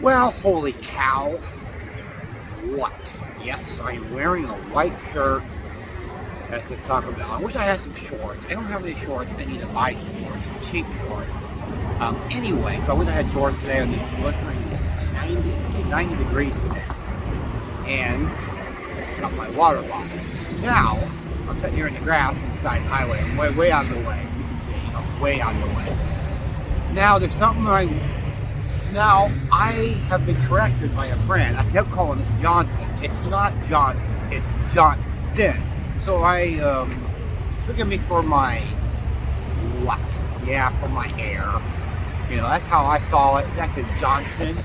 Well, holy cow. What? Yes, I'm wearing a white shirt that says Taco Bell. I wish I had some shorts. I don't have any shorts. I need to buy some shorts, some cheap shorts. Anyway, so I wish I had shorts today on these blistering 90 degrees today. And got my water bottle. Now, I'm sitting here in the grass beside the highway. I'm way out of the way. You can see, I'm way out of the way. Now, there's something Now, I have been corrected by a friend. I kept calling it Johnson. It's not Johnson, it's Johnston. So look at me for my, what? Yeah, for my hair. You know, that's how I saw it. It's actually Johnston.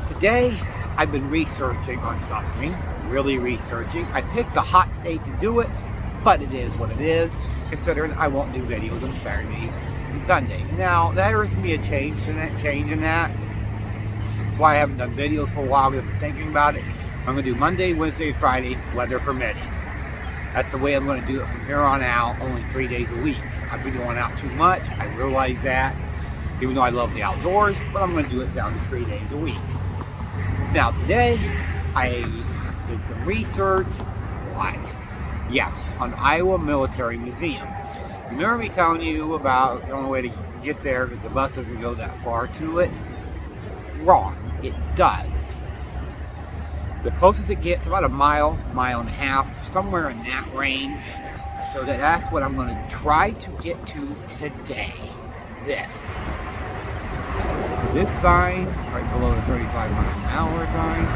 Today, I've been researching on something, really researching. I picked a hot day to do it, but it is what it is, considering I won't do videos on Saturday and Sunday. Now, there can be a change in that. That's why I haven't done videos for a while, because I've been thinking about it. I'm going to do Monday, Wednesday, and Friday, weather permitting. That's the way I'm going to do it from here on out, only 3 days a week. I've been going out too much, I realize that, even though I love the outdoors, but I'm going to do it down to 3 days a week. Now, today, I did some research. What? Yes, on Iowa Military Museum. Remember me telling you about the only way to get there because the bus doesn't go that far to it? Wrong. It does. The closest it gets, about a mile and a half, somewhere in that range. So that's what I'm going to try to get to today. This sign, right below the 35-mile-an-hour sign,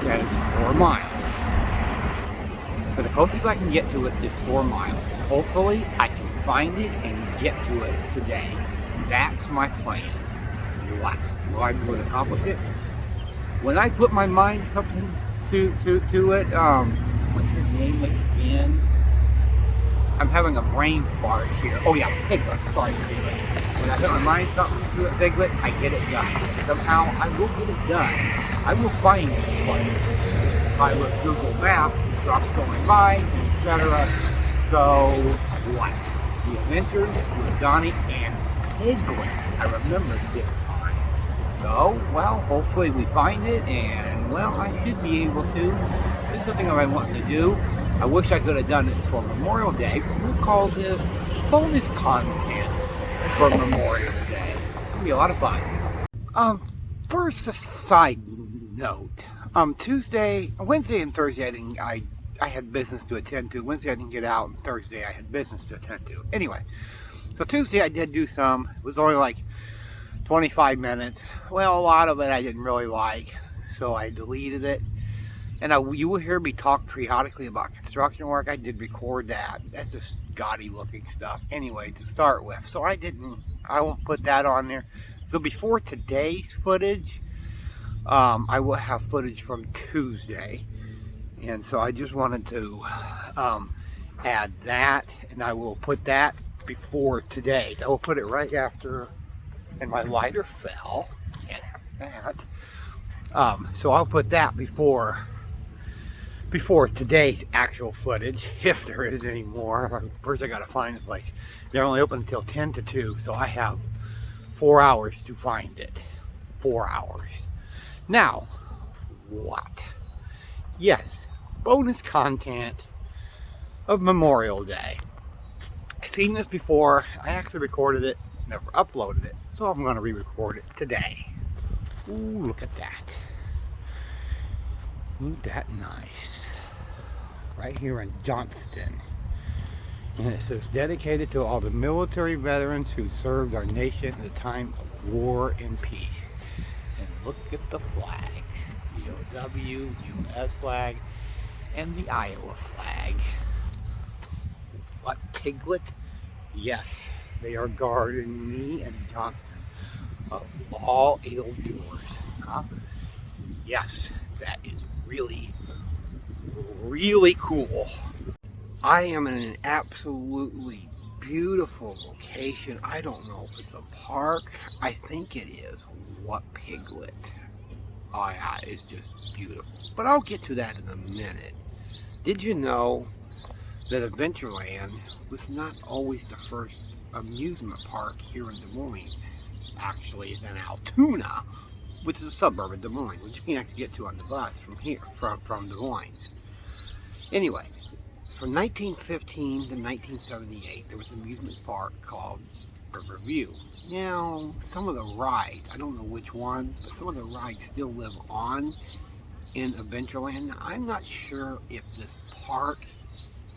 says 4 miles. So the closest I can get to it is 4 miles. And hopefully I can find it and get to it today. That's my plan. What? Will I be able to accomplish it? When I put my mind something to it, what's your name again? I'm having a brain fart here. Oh yeah, Piglet. Sorry, Piglet. When I put my mind something to it, Piglet, I get it done. Somehow I will get it done. I will find this place. I will Google Maps, trucks going by, etc. So what? The Adventures with Donnie and Piglet. I remember this time. So, well, hopefully we find it, and, well, I should be able to. It's something I've been wanting to do. I wish I could have done it for Memorial Day, but we'll call this bonus content for Memorial Day. It'll be a lot of fun. First, a side note. Wednesday and Thursday, I had business to attend to. Wednesday I didn't get out, and Thursday I had business to attend to. Anyway, so Tuesday I did do some. It was only like 25 minutes. Well, a lot of it I didn't really like, so I deleted it. And you will hear me talk periodically about construction work. I did record that. That's just gaudy looking stuff. Anyway, to start with. So I won't put that on there. So before today's footage, I will have footage from Tuesday. And so I just wanted to add that, and I will put that before today. I will put it right after, and my lighter fell. Can't have that. So I'll put that before today's actual footage, if there is any more. First I gotta find the place. They're only open until 10 to 2, so I have 4 hours to find it. 4 hours. Now, what? Yes, bonus content of Memorial Day. I've seen this before. I actually recorded it, never uploaded it, so I'm going to re-record it today. Ooh, look at that. Isn't that nice? Right here in Johnston. And it says, dedicated to all the military veterans who served our nation at the time of war and peace. And look at the flags. The OW, US flag, and the Iowa flag. What, Piglet? Yes, they are guarding me and Johnston of all ill doers. Huh? Yes, that is really, really cool. I am in an absolutely beautiful location. I don't know if it's a park. I think it is. What, Piglet? Oh yeah, it's just beautiful. But I'll get to that in a minute. Did you know that Adventureland was not always the first amusement park here in Des Moines? Actually, it's in Altoona. which is a suburb of Des Moines, which you can actually get to on the bus from here, from Des Moines. Anyway, from 1915 to 1978, there was an amusement park called Riverview. Now, some of the rides, I don't know which ones, but some of the rides still live on in Adventureland. Now, I'm not sure if this park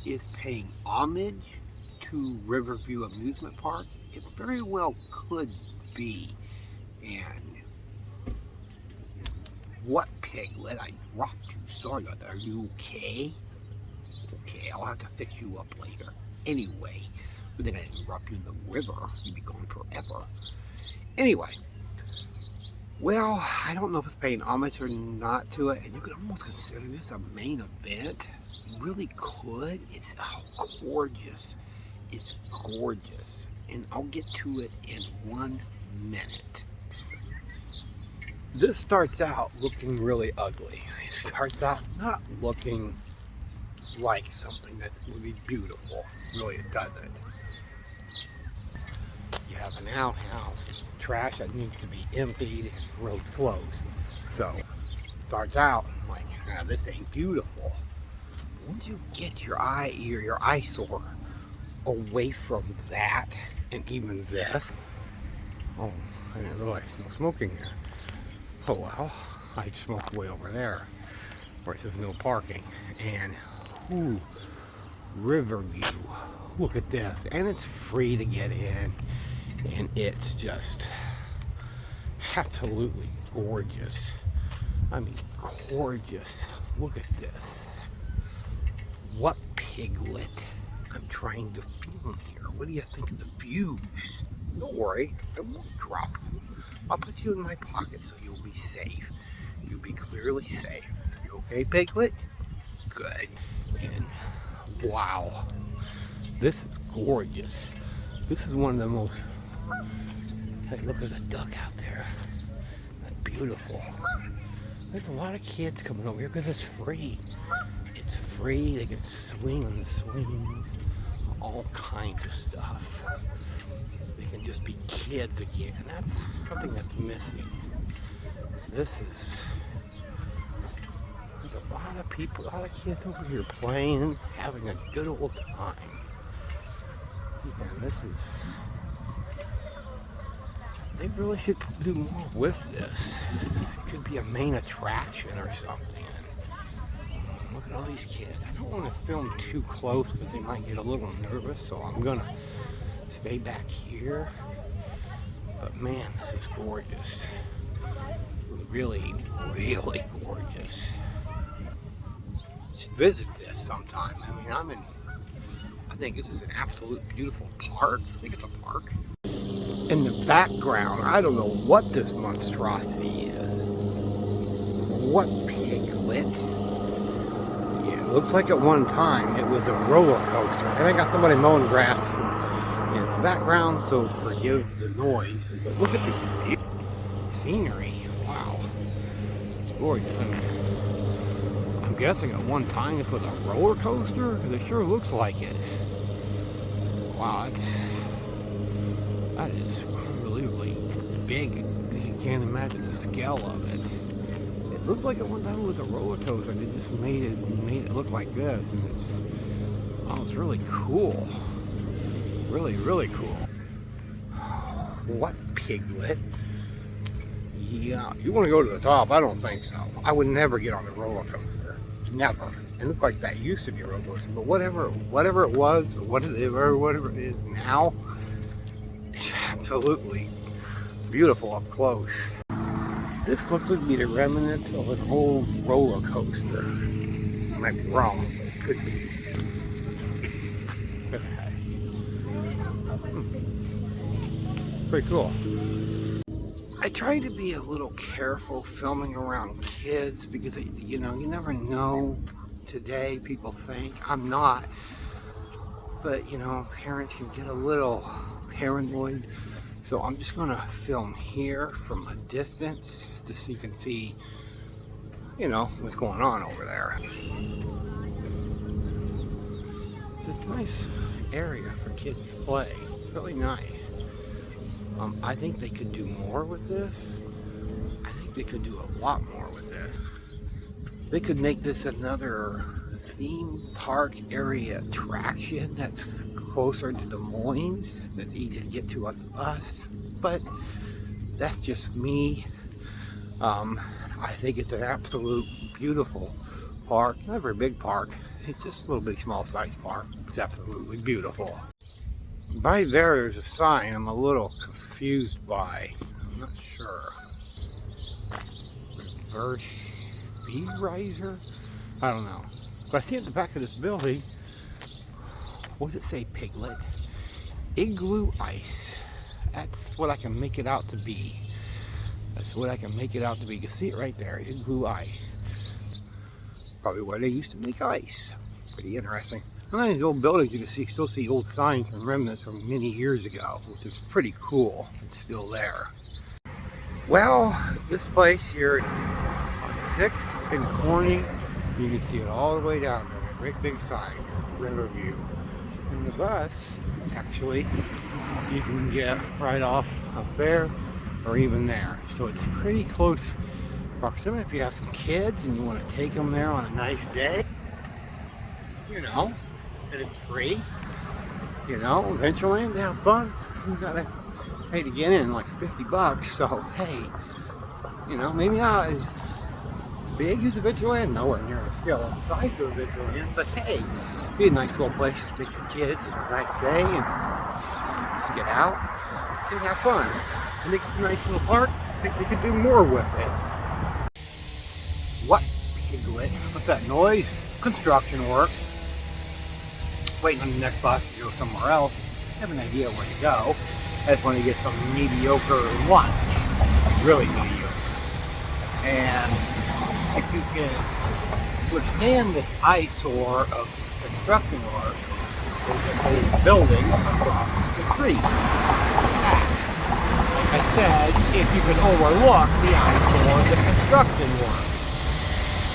is paying homage to Riverview Amusement Park. It very well could be. And what Piglet? I dropped you. Sorry about that. Are you okay? Okay, I'll have to fix you up later. Anyway, but then I interrupt you in the river. You'd be gone forever. Anyway, well, I don't know if it's paying homage or not to it, and you could almost consider this a main event. You really could. It's gorgeous. It's gorgeous. And I'll get to it in 1 minute. This starts out looking really ugly. It starts out not looking like something that's really beautiful. Really, it doesn't. You have an outhouse, trash that needs to be emptied, and road closed. So, it starts out like, this ain't beautiful. Once you get your eyesore away from that, and even this. Oh, I didn't realize no smoking there. Oh well, I smoked way over there, where it says no parking. And, ooh, Riverview. Look at this. And it's free to get in. And it's just absolutely gorgeous. I mean, gorgeous. Look at this. What Piglet? I'm trying to film here. What do you think of the views? Don't worry, I won't drop you. I'll put you in my pocket so you'll be safe. You'll be clearly safe. You okay, Piglet? Good. And wow, this is gorgeous. This is one of the most. Hey, look at the duck out there. That's beautiful. There's a lot of kids coming over here because it's free. It's free. They can swing on the swings, all kinds of stuff. They can just be kids again. And that's something that's missing. There's a lot of people, a lot of kids over here playing, having a good old time. And this is, they really should do more with this. It could be a main attraction or something. Look at all these kids. I don't want to film too close because they might get a little nervous, so I'm gonna stay back here. But man, this is gorgeous. Really, really gorgeous. Should visit this sometime. I mean, I think this is an absolute beautiful park. I think it's a park. In the background, I don't know what this monstrosity is. What Piglet? Yeah, it looks like at one time it was a roller coaster. And I got somebody mowing grass in the background, so forgive the noise. But look at the scenery. Wow. It's gorgeous. I'm guessing at one time this was a roller coaster, because it sure looks like it. Wow, that is unbelievably big. You can't imagine the scale of it. It looked like at one time it was a roller coaster. They just made it look like this, and it's really cool. Really, really cool. What Piglet? Yeah, you want to go to the top? I don't think so. I would never get on a roller coaster. Never. It looked like that used to be a roller coaster, but whatever it was, whatever it is now, it's absolutely beautiful up close. This looks like the remnants of an old roller coaster. I might be wrong, but it could be. Look at that. Pretty cool. I try to be a little careful filming around kids because, you never know. Today, people think I'm not, but parents can get a little paranoid. So I'm just gonna film here from a distance just so you can see, what's going on over there. It's a nice area for kids to play. Really nice. I think they could do more with this. I think they could do a lot more with this. They could make this another theme park area attraction that's closer to Des Moines, that's easy to get to on the bus. But that's just me. I think it's an absolute beautiful park. Not a very big park. It's just a little bit small size park. It's absolutely beautiful. By there's a sign I'm a little confused by. I'm not sure. Reverse speed riser? I don't know. But I see at the back of this building, what does it say, Piglet? Igloo Ice. That's what I can make it out to be. That's what I can make it out to be. You can see it right there, Igloo Ice. Probably where they used to make ice. Pretty interesting. On these old buildings, you can still see old signs and remnants from many years ago, which is pretty cool. It's still there. Well, this place here on 6th and Corning, you can see it all the way down there. A great big sign, Riverview. And the bus, actually, you can get right off up there or even there. So it's pretty close proximity if you have some kids and you want to take them there on a nice day. You know, and it's free. You know, eventually they have fun. You gotta pay to get in like $50. So hey, you know, maybe not as big as Adventureland, nowhere near the scale and size of Adventureland, but hey, it'd be a nice little place to take your kids on a nice day and just get out and have fun. I think it's a nice little park. I think they could do more with it. What? Piglet? What's that noise? Construction work. Waiting on the next bus to go somewhere else. I have an idea where to go. I just want to get some mediocre lunch. Really mediocre. And if you can withstand this eyesore of construction work, there's a whole building across the street. Like I said, if you can overlook the eyesore of the construction work.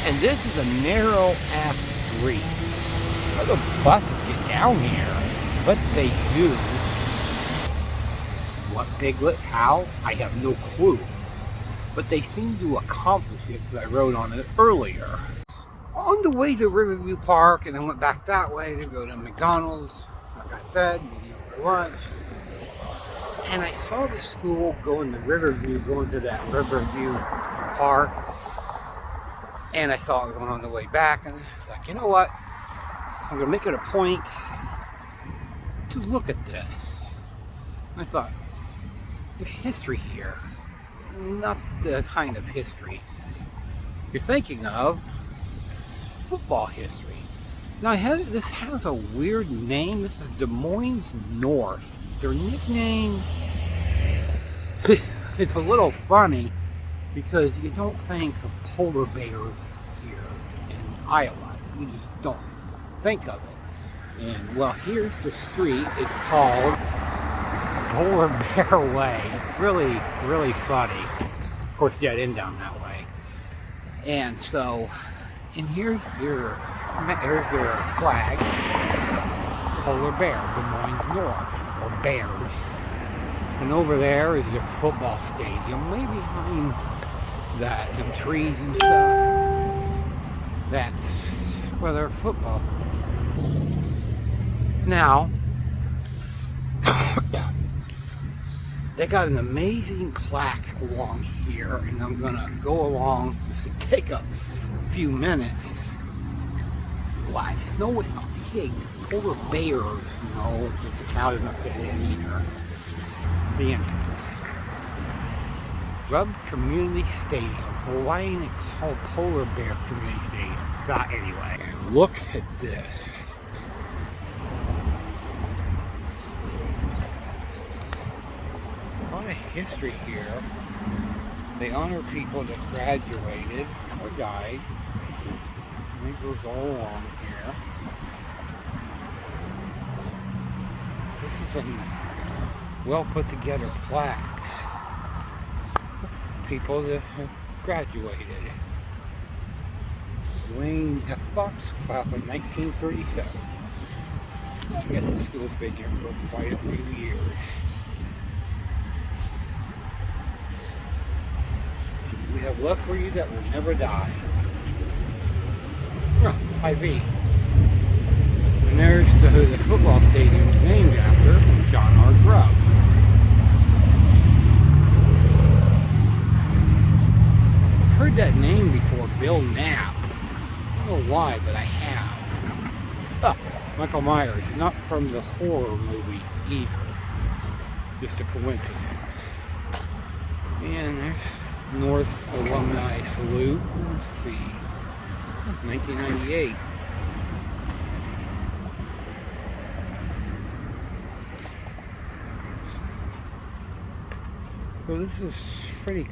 And this is a narrow-ass street. How do the buses get down here? But they do. What Piglet? How? I have no clue. But they seem to accomplish it because I rode on it earlier. On the way to Riverview Park, and then went back that way to go to McDonald's. Like I said, mediocre lunch. And I saw the school going to Riverview, going to that Riverview Park. And I saw it going on the way back, and I was like, you know what? I'm going to make it a point to look at this. And I thought, there's history here. Not the kind of history you're thinking of. Football history. Now, this has a weird name. This is Des Moines North. Their nickname, it's a little funny because you don't think of polar bears here in Iowa. You just don't think of it. And well, here's the street. It's called Polar Bear Way. It's really, really funny. Of course, dead end down that way. And so, and here's their flag, Polar Bear, Des Moines North, or Bears. And over there is their football stadium, way behind that, and trees and stuff. That's where their football. Now, they got an amazing plaque along here, and I'm gonna go along. This could take a few minutes. What? No, it's not pigs. Polar bears. No, just the cow doesn't fit in either. The entrance. Rupp Community Stadium. Why ain't it called Polar Bear Community Stadium? But anyway, look at this. A lot of history here. They honor people that graduated or died. And it goes all along here. This is a well put together plaques of people that have graduated. Wayne F. Fox, up in 1937. I guess the school's been here for quite a few years. We have left for you that will never die. IV. And there's the football stadium named after John R. Grubb. I've heard that name before, Bill Knapp. I don't know why, but I have. Michael Myers, not from the horror movies either. Just a coincidence. And there's North Alumni Salute. Let's see. 1998. So this is pretty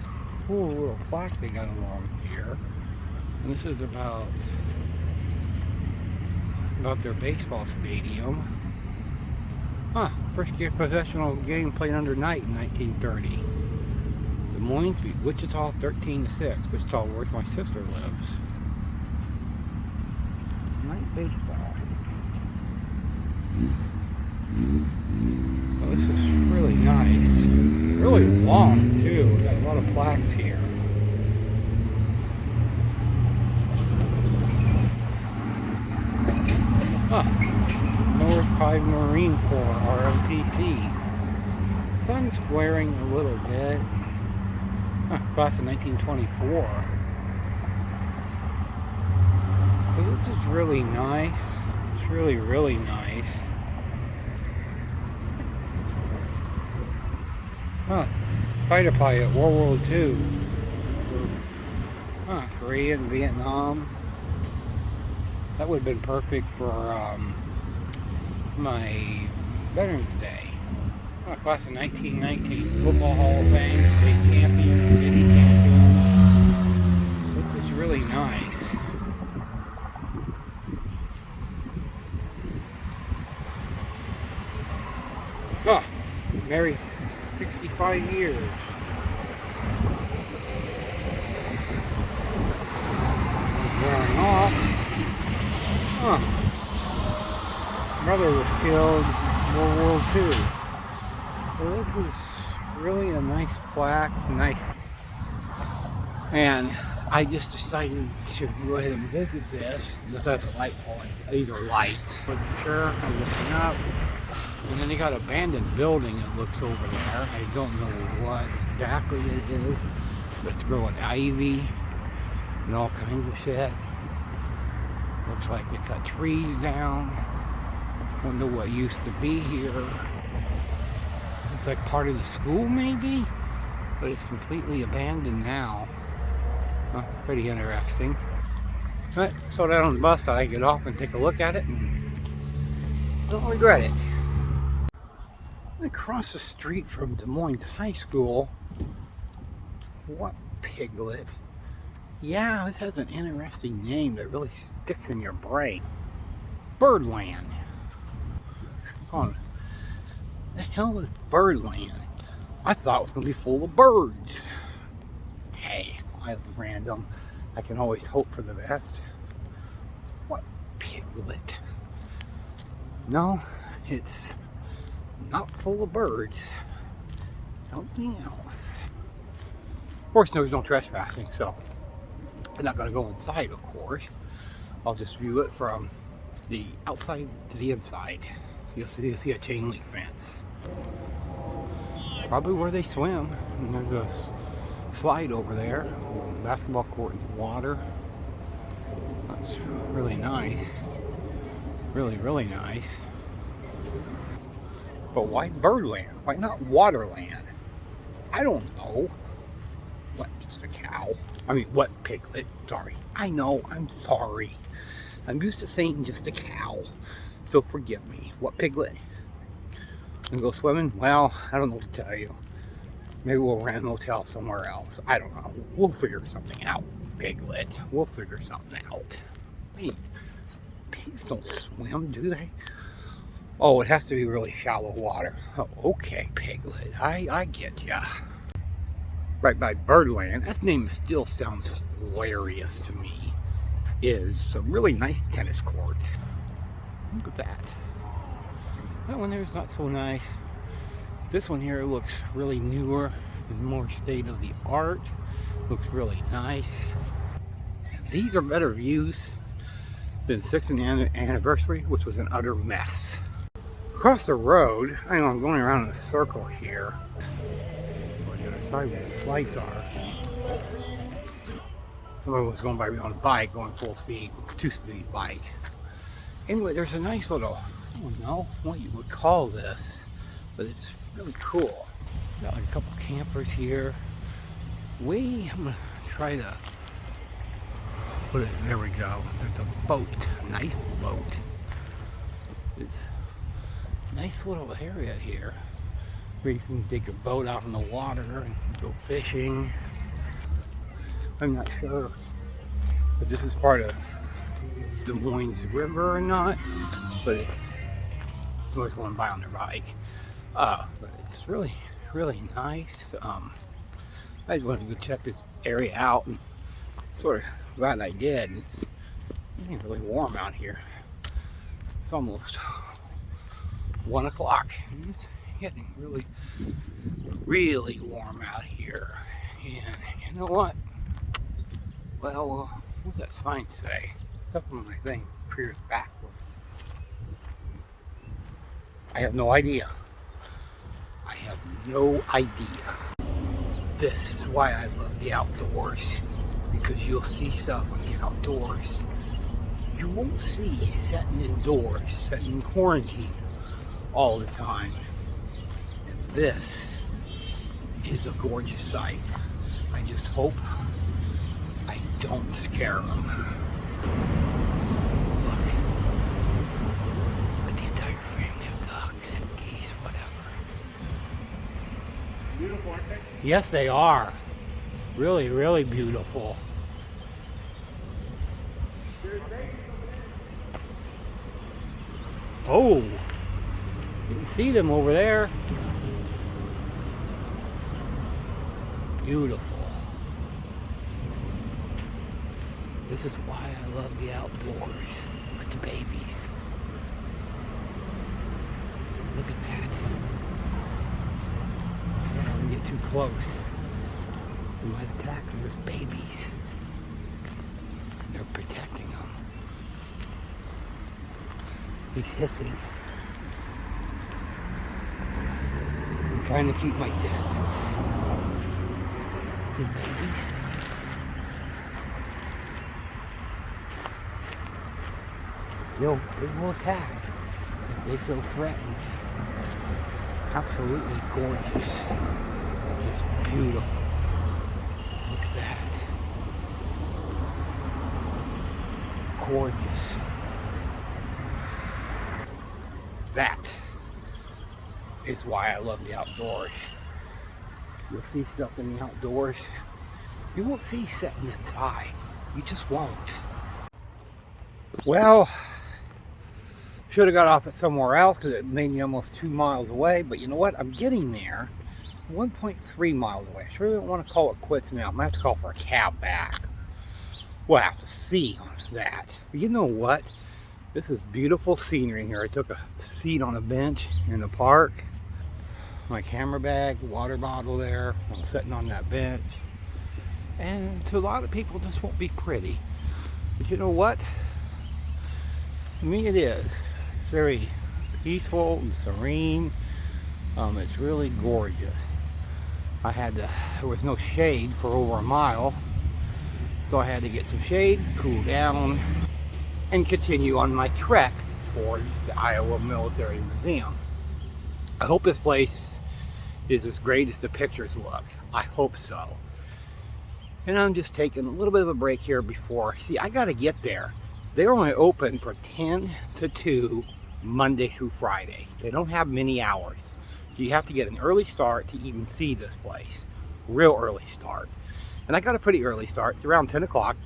cool little plaque they got along here. And this is about their baseball stadium. First professional game played under night in 1930. Des Moines beat Wichita 13-6. Wichita, where my sister lives. Night baseball. Oh, this is really nice. Really long too. We've got a lot of plaques here. North High Marine Corps, ROTC. Sun's glaring a little bit. Class of 1924. So this is really nice. It's really, really nice. Fighter pilot, World War II. Korea and Vietnam. That would have been perfect for my Veterans Day. Class of 1919. Football Hall of Fame, state champion, city champion. This is really nice. Married 65 years. Wearing off. Brother was killed in World War II. So this is really a nice plaque, nice. And I just decided to go ahead and visit this. That's a light pole. These are lights. But sure, I'm looking up. And then they got an abandoned building that looks over there. I don't know what exactly it is. But it's growing ivy and all kinds of shit. Looks like they cut trees down. Don't know what used to be here. It's like part of the school maybe? But it's completely abandoned now. Pretty interesting. But so down on the bus I get off and take a look at it and don't regret it. Across the street from Des Moines High School. What Piglet? Yeah, this has an interesting name that really sticks in your brain. Birdland. Hold on. The hell is Birdland? I thought it was going to be full of birds. Hey, I'm random. I can always hope for the best. What Piglet? No, it's not full of birds. Something else. Of course, there's no trespassing, so I'm not going to go inside, of course. I'll just view it from the outside to the inside. You'll see a chain link fence. Probably where they swim. And there's a slide over there. Basketball court and water. That's really nice. Really, really nice. But why Birdland? Why not Waterland? I don't know. What, just a cow? I mean, what Piglet? Sorry. I know, I'm sorry. I'm used to saying just a cow. So forgive me. What Piglet? And go swimming? Well, I don't know what to tell you. Maybe we'll rent a motel somewhere else. I don't know. We'll figure something out. Piglet. We'll figure something out. Wait. Pigs don't swim, do they? Oh, it has to be really shallow water. Oh, okay, Piglet. I get ya. Right by Birdland. That name still sounds hilarious to me. Is some really nice tennis courts. Look at that. That one there is not so nice. This one here looks really newer and more state of the art. Looks really nice. And these are better views than 6th anniversary, which was an utter mess. Across the road, I know I'm going around in a circle here. On the other side where the lights are. Someone was going by me on a bike, going full speed, 2-speed bike. Anyway, there's a nice little, I don't know what you would call this, but it's really cool. Got like a couple campers here. I'm gonna try to put it, there we go. There's a boat, a nice boat. It's a nice little area here where you can take a boat out on the water and go fishing. I'm not sure if this is part of Des Moines River or not, but it's always going by on their bike. But it's really, really nice. I just wanted to go check this area out, and sort of glad I did. It's getting really warm out here. It's almost 1 o'clock. It's getting really, really warm out here. And you know what? Well, what's that sign say? Stuff on my thing appears backwards. I have no idea. I have no idea. This is why I love the outdoors, because you'll see stuff in the outdoors you won't see sitting indoors, sitting in quarantine all the time. And this is a gorgeous sight. I just hope I don't scare them. Look at the entire family of ducks, geese, whatever. Beautiful, aren't they? Yes, they are. Really, really beautiful. Oh, you can see them over there. Beautiful. This is why I love the outdoors. Look at the babies. Look at that. I don't want to get too close. We might attack those babies. They're protecting them. He's hissing. I'm trying to keep my distance. See, babies? They will attack if they feel threatened. Absolutely gorgeous. Just beautiful. Look at that. Gorgeous. That is why I love the outdoors. You'll see stuff in the outdoors you won't see sitting inside. You just won't. Well, should have got off at somewhere else because it made me almost 2 miles away, but you know what? I'm getting there. 1.3 miles away. I sure don't want to call it quits now. I'm going to have to call for a cab back. We'll have to see on that. But you know what? This is beautiful scenery here. I took a seat on a bench in the park. My camera bag, water bottle there. I'm sitting on that bench. And to a lot of people, this won't be pretty. But you know what? To me, it is. It's very peaceful and serene. It's really gorgeous. There was no shade for over a mile. So I had to get some shade, cool down, and continue on my trek towards the Iowa Military Museum. I hope this place is as great as the pictures look. I hope so. And I'm just taking a little bit of a break here before. See, I gotta get there. They're only open from 10 to 2 Monday through Friday. They don't have many hours. So you have to get an early start to even see this place. Real early start. And I got a pretty early start. It's around 10 o'clock.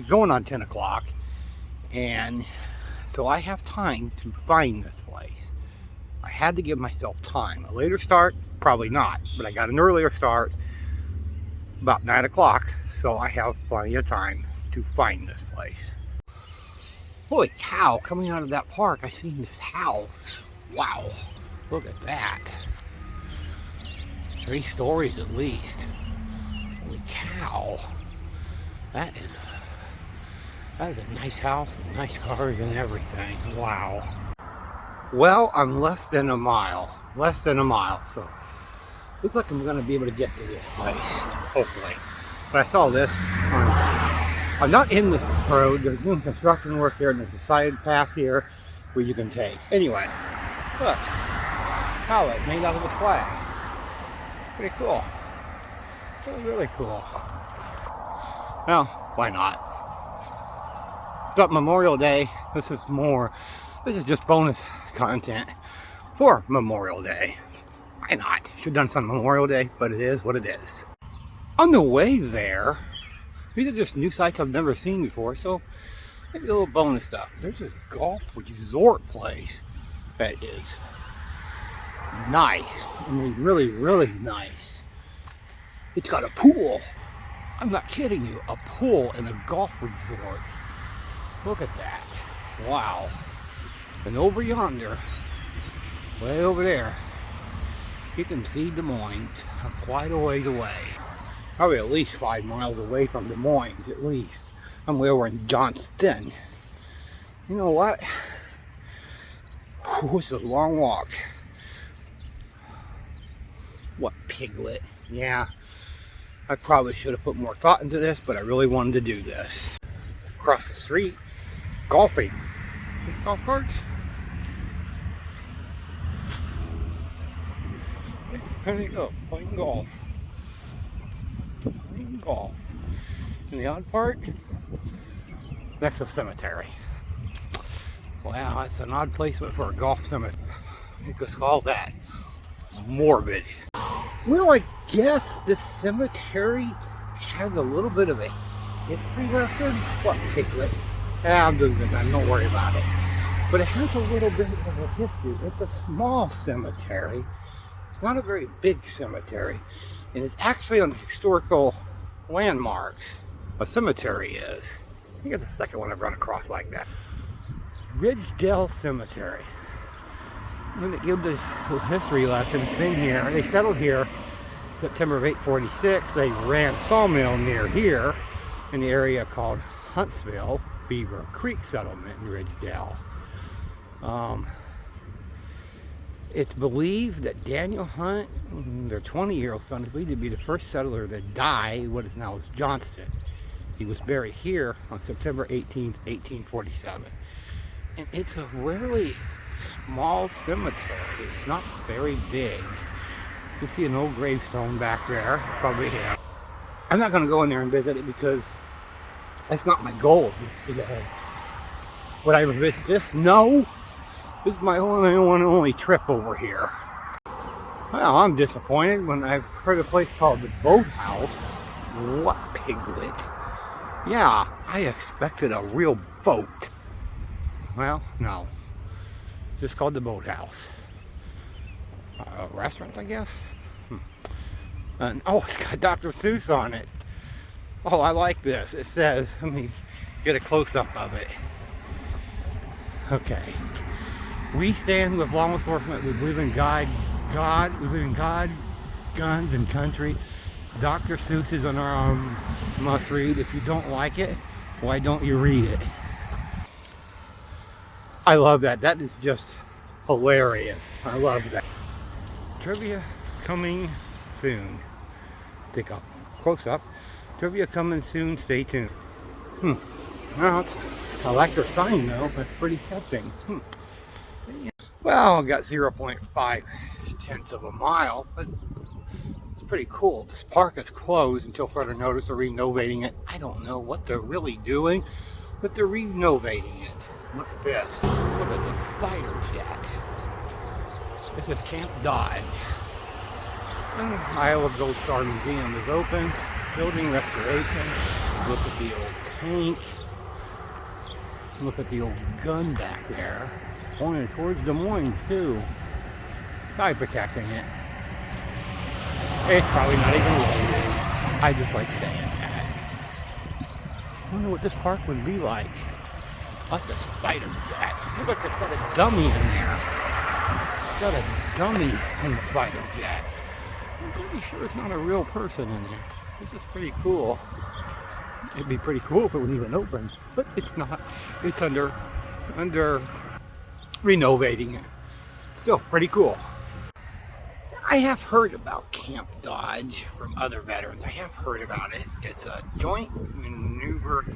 Going on 10 o'clock. And so I have time to find this place. I had to give myself time. A later start, probably not. But I got an earlier start, about 9 o'clock. So I have plenty of time to find this place. Holy cow, coming out of that park, I seen this house. Wow, look at that. 3 stories at least. Holy Holy cow. That is a nice house, nice cars and everything. Wow. Well, I'm less than a mile, so looks like I'm gonna be able to get to this place, hopefully. But I saw this, I'm not in the road, they're doing construction work here, and there's a side path here where you can take. Anyway, look, how it's made out of the flag. Pretty cool. Really, really cool. Well, why not? It's up Memorial Day. This is just bonus content for Memorial Day. Why not? Should have done some Memorial Day, but it is what it is. On the way there, these are just new sites I've never seen before, so maybe a little bonus stuff. There's this golf resort place that is nice. I mean, really, really nice. It's got a pool. I'm not kidding you. A pool in a golf resort. Look at that. Wow. And over yonder, way over there, you can see Des Moines. I'm quite a ways away. Probably at least 5 miles away from Des Moines, at least. I'm way over in Johnston. You know what? Whew, it's a long walk. What piglet? Yeah. I probably should have put more thought into this, but I really wanted to do this. Across the street, golfing. Golf carts. There you go, playing golf. Playing golf. And the odd part, next to a cemetery. Wow, that's an odd placement for a golf cemetery. You could call that morbid. Well, I guess this cemetery has a little bit of a history lesson. What, piglet? I'm doing good, don't worry about it. But it has a little bit of a history. It's a small cemetery. It's not a very big cemetery. And it's actually on the historical landmarks. A cemetery is. I think it's the second one I've run across like that. Ridgedale Cemetery. When it gives the history lesson, it's been here. They settled here September of 846. They ran a sawmill near here in the area called Huntsville, Beaver Creek Settlement in Ridgedale. It's believed that Daniel Hunt, their 20-year-old son, is believed to be the first settler to die what is now Johnston. He was buried here on September 18th, 1847. And it's a really small cemetery. It's not very big. You see an old gravestone back there. It's probably here. I'm not going to go in there and visit it because that's not my goal today. Would I ever visit this? No. This is my only trip over here. Well, I'm disappointed when I heard a place called the Boathouse. What piglet? Yeah, I expected a real boat. Well, no. Just called the Boathouse. A restaurant, I guess? And, oh, it's got Dr. Seuss on it. Oh, I like this. It says, let me get a close-up of it. Okay. We stand with law enforcement. We believe in God. We believe in God, guns, and country. Dr. Seuss is on our must read. If you don't like it, why don't you read it? I love that. That is just hilarious. I love that. Trivia coming soon. Take a close up. Trivia coming soon. Stay tuned. Well, I like their sign though. That's pretty tempting. Well, I got 0.5 tenths of a mile, but it's pretty cool. This park is closed until further notice. They're renovating it. I don't know what they're really doing, but they're renovating it. Look at this. Look at the fighter jet. This is Camp Dodge. And the Iowa Gold Star Museum is open. Building restoration. Look at the old tank. Look at the old gun back there. Pointed towards Des Moines too. Guy protecting it. It's probably not even loaded. I just like saying that. I wonder what this park would be like. Like this fighter jet. Look like it's got a dummy in there. It's got a dummy in the fighter jet. I'm pretty sure it's not a real person in there. This is pretty cool. It'd be pretty cool if it was even open, but it's not. It's under renovating it. Still pretty cool. I have heard about Camp Dodge from other veterans. I have heard about it. It's a joint maneuver.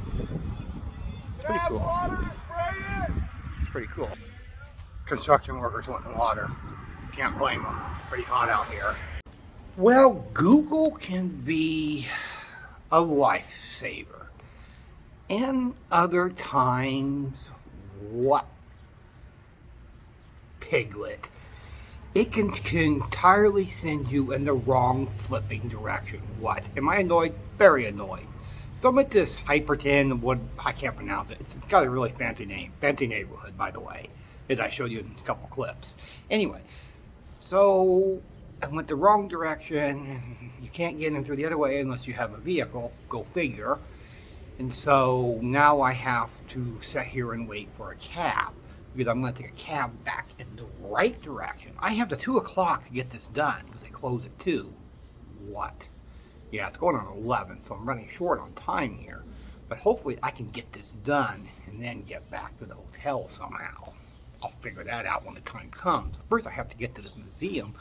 It's pretty cool. It's pretty cool. Construction workers want water. Can't blame them. It's pretty hot out here. Well, Google can be a lifesaver. And other times, what? Piglet. It can entirely send you in the wrong flipping direction. What? Am I annoyed? Very annoyed. So I'm at this Hyperton, what I can't pronounce it. It's got a really fancy name. Fancy neighborhood, by the way, as I showed you in a couple clips. Anyway, so I went the wrong direction. You can't get in through the other way unless you have a vehicle. Go figure. And so now I have to sit here and wait for a cab, because I'm going to take a cab back in the right direction. I have to 2 o'clock to get this done because they close at 2. What? Yeah, it's going on 11, so I'm running short on time here. But hopefully I can get this done and then get back to the hotel somehow. I'll figure that out when the time comes. First I have to get to this museum,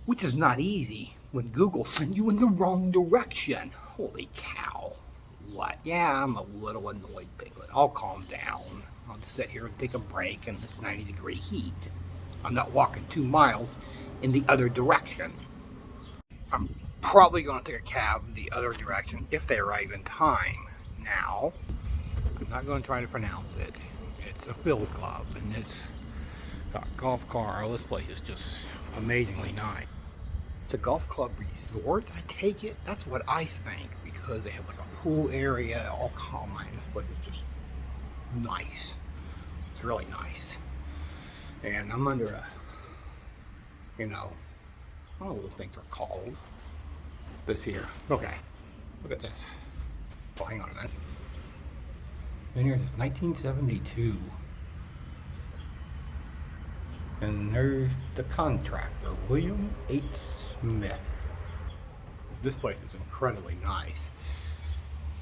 which is not easy when Google sends you in the wrong direction. Holy cow. What? Yeah, I'm a little annoyed, Piglet. I'll calm down. I'll just sit here and take a break in this 90-degree heat. I'm not walking 2 miles in the other direction. I'm probably going to take a cab the other direction if they arrive in time. Now, I'm not going to try to pronounce it. It's a field club, and it's got a golf car. This place is just amazingly nice. It's a golf club resort, I take it. That's what I think, because they have like a pool area, all common. This place is just nice. It's really nice. And I'm under a, I don't know what those things are called. This here. Okay. Look at this. Oh, hang on a minute. Been here since 1972. And there's the contractor, William H. Smith. This place is incredibly nice.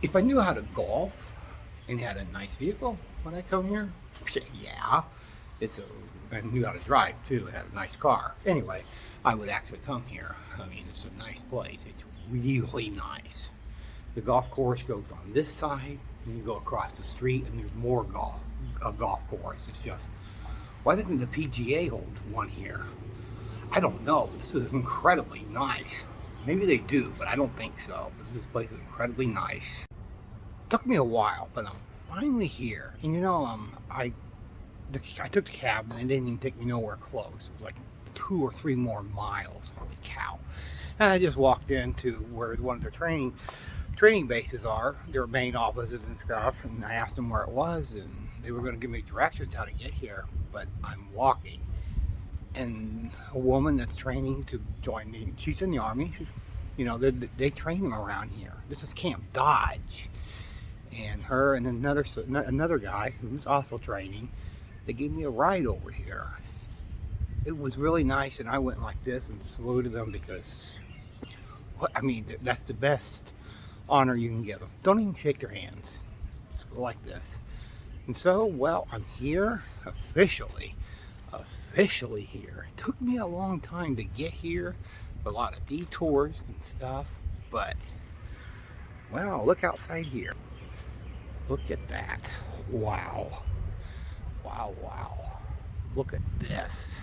If I knew how to golf and had a nice vehicle when I come here, yeah, I knew how to drive too, I had a nice car. Anyway, I would actually come here. I mean, it's a nice place. It's really nice. The golf course goes on this side, and you go across the street, and there's more golf course. It's just, why doesn't the PGA hold one here? I don't know. This is incredibly nice. Maybe they do, but I don't think so. But this place is incredibly nice. It took me a while, but I'm finally here. And you know, I took the cab, and it didn't even take me nowhere close. It was like 2 or 3 more miles. Holy cow. And I just walked into where one of their training bases are, their main offices and stuff, and I asked them where it was, and they were going to give me directions how to get here, but I'm walking. And a woman that's training to join me, she's in the Army. They train them around here. This is Camp Dodge. And her and another guy who's also training, they gave me a ride over here. It was really nice, and I went like this and saluted them because, that's the best honor you can give them. Don't even shake their hands. Just go like this. And so, well, I'm here officially here. It took me a long time to get here, a lot of detours and stuff, but wow, look outside here. Look at that. Wow. Look at this.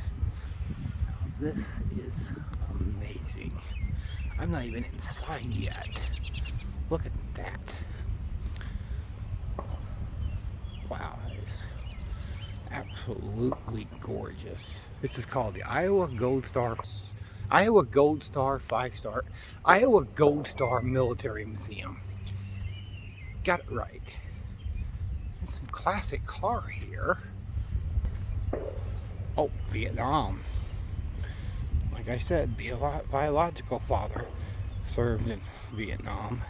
This is amazing. I'm not even inside yet. Look at that. Wow, that is absolutely gorgeous. This is called the Iowa Gold Star 5-star Iowa Gold Star Military Museum. Got it right. There's some classic car here. Oh, Vietnam. Like I said, biological father served in Vietnam.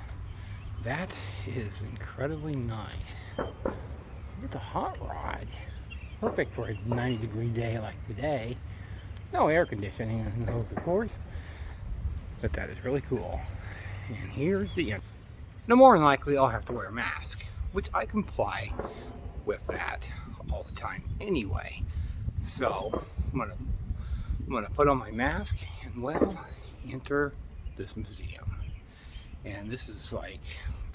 That is incredibly nice. Look at the hot rod. Perfect for a 90-degree day like today. No air conditioning in those, of course. But that is really cool. And here's the end. Now, more than likely, I'll have to wear a mask, which I comply with that all the time anyway. So I'm gonna put on my mask and, well, enter this museum. And this is like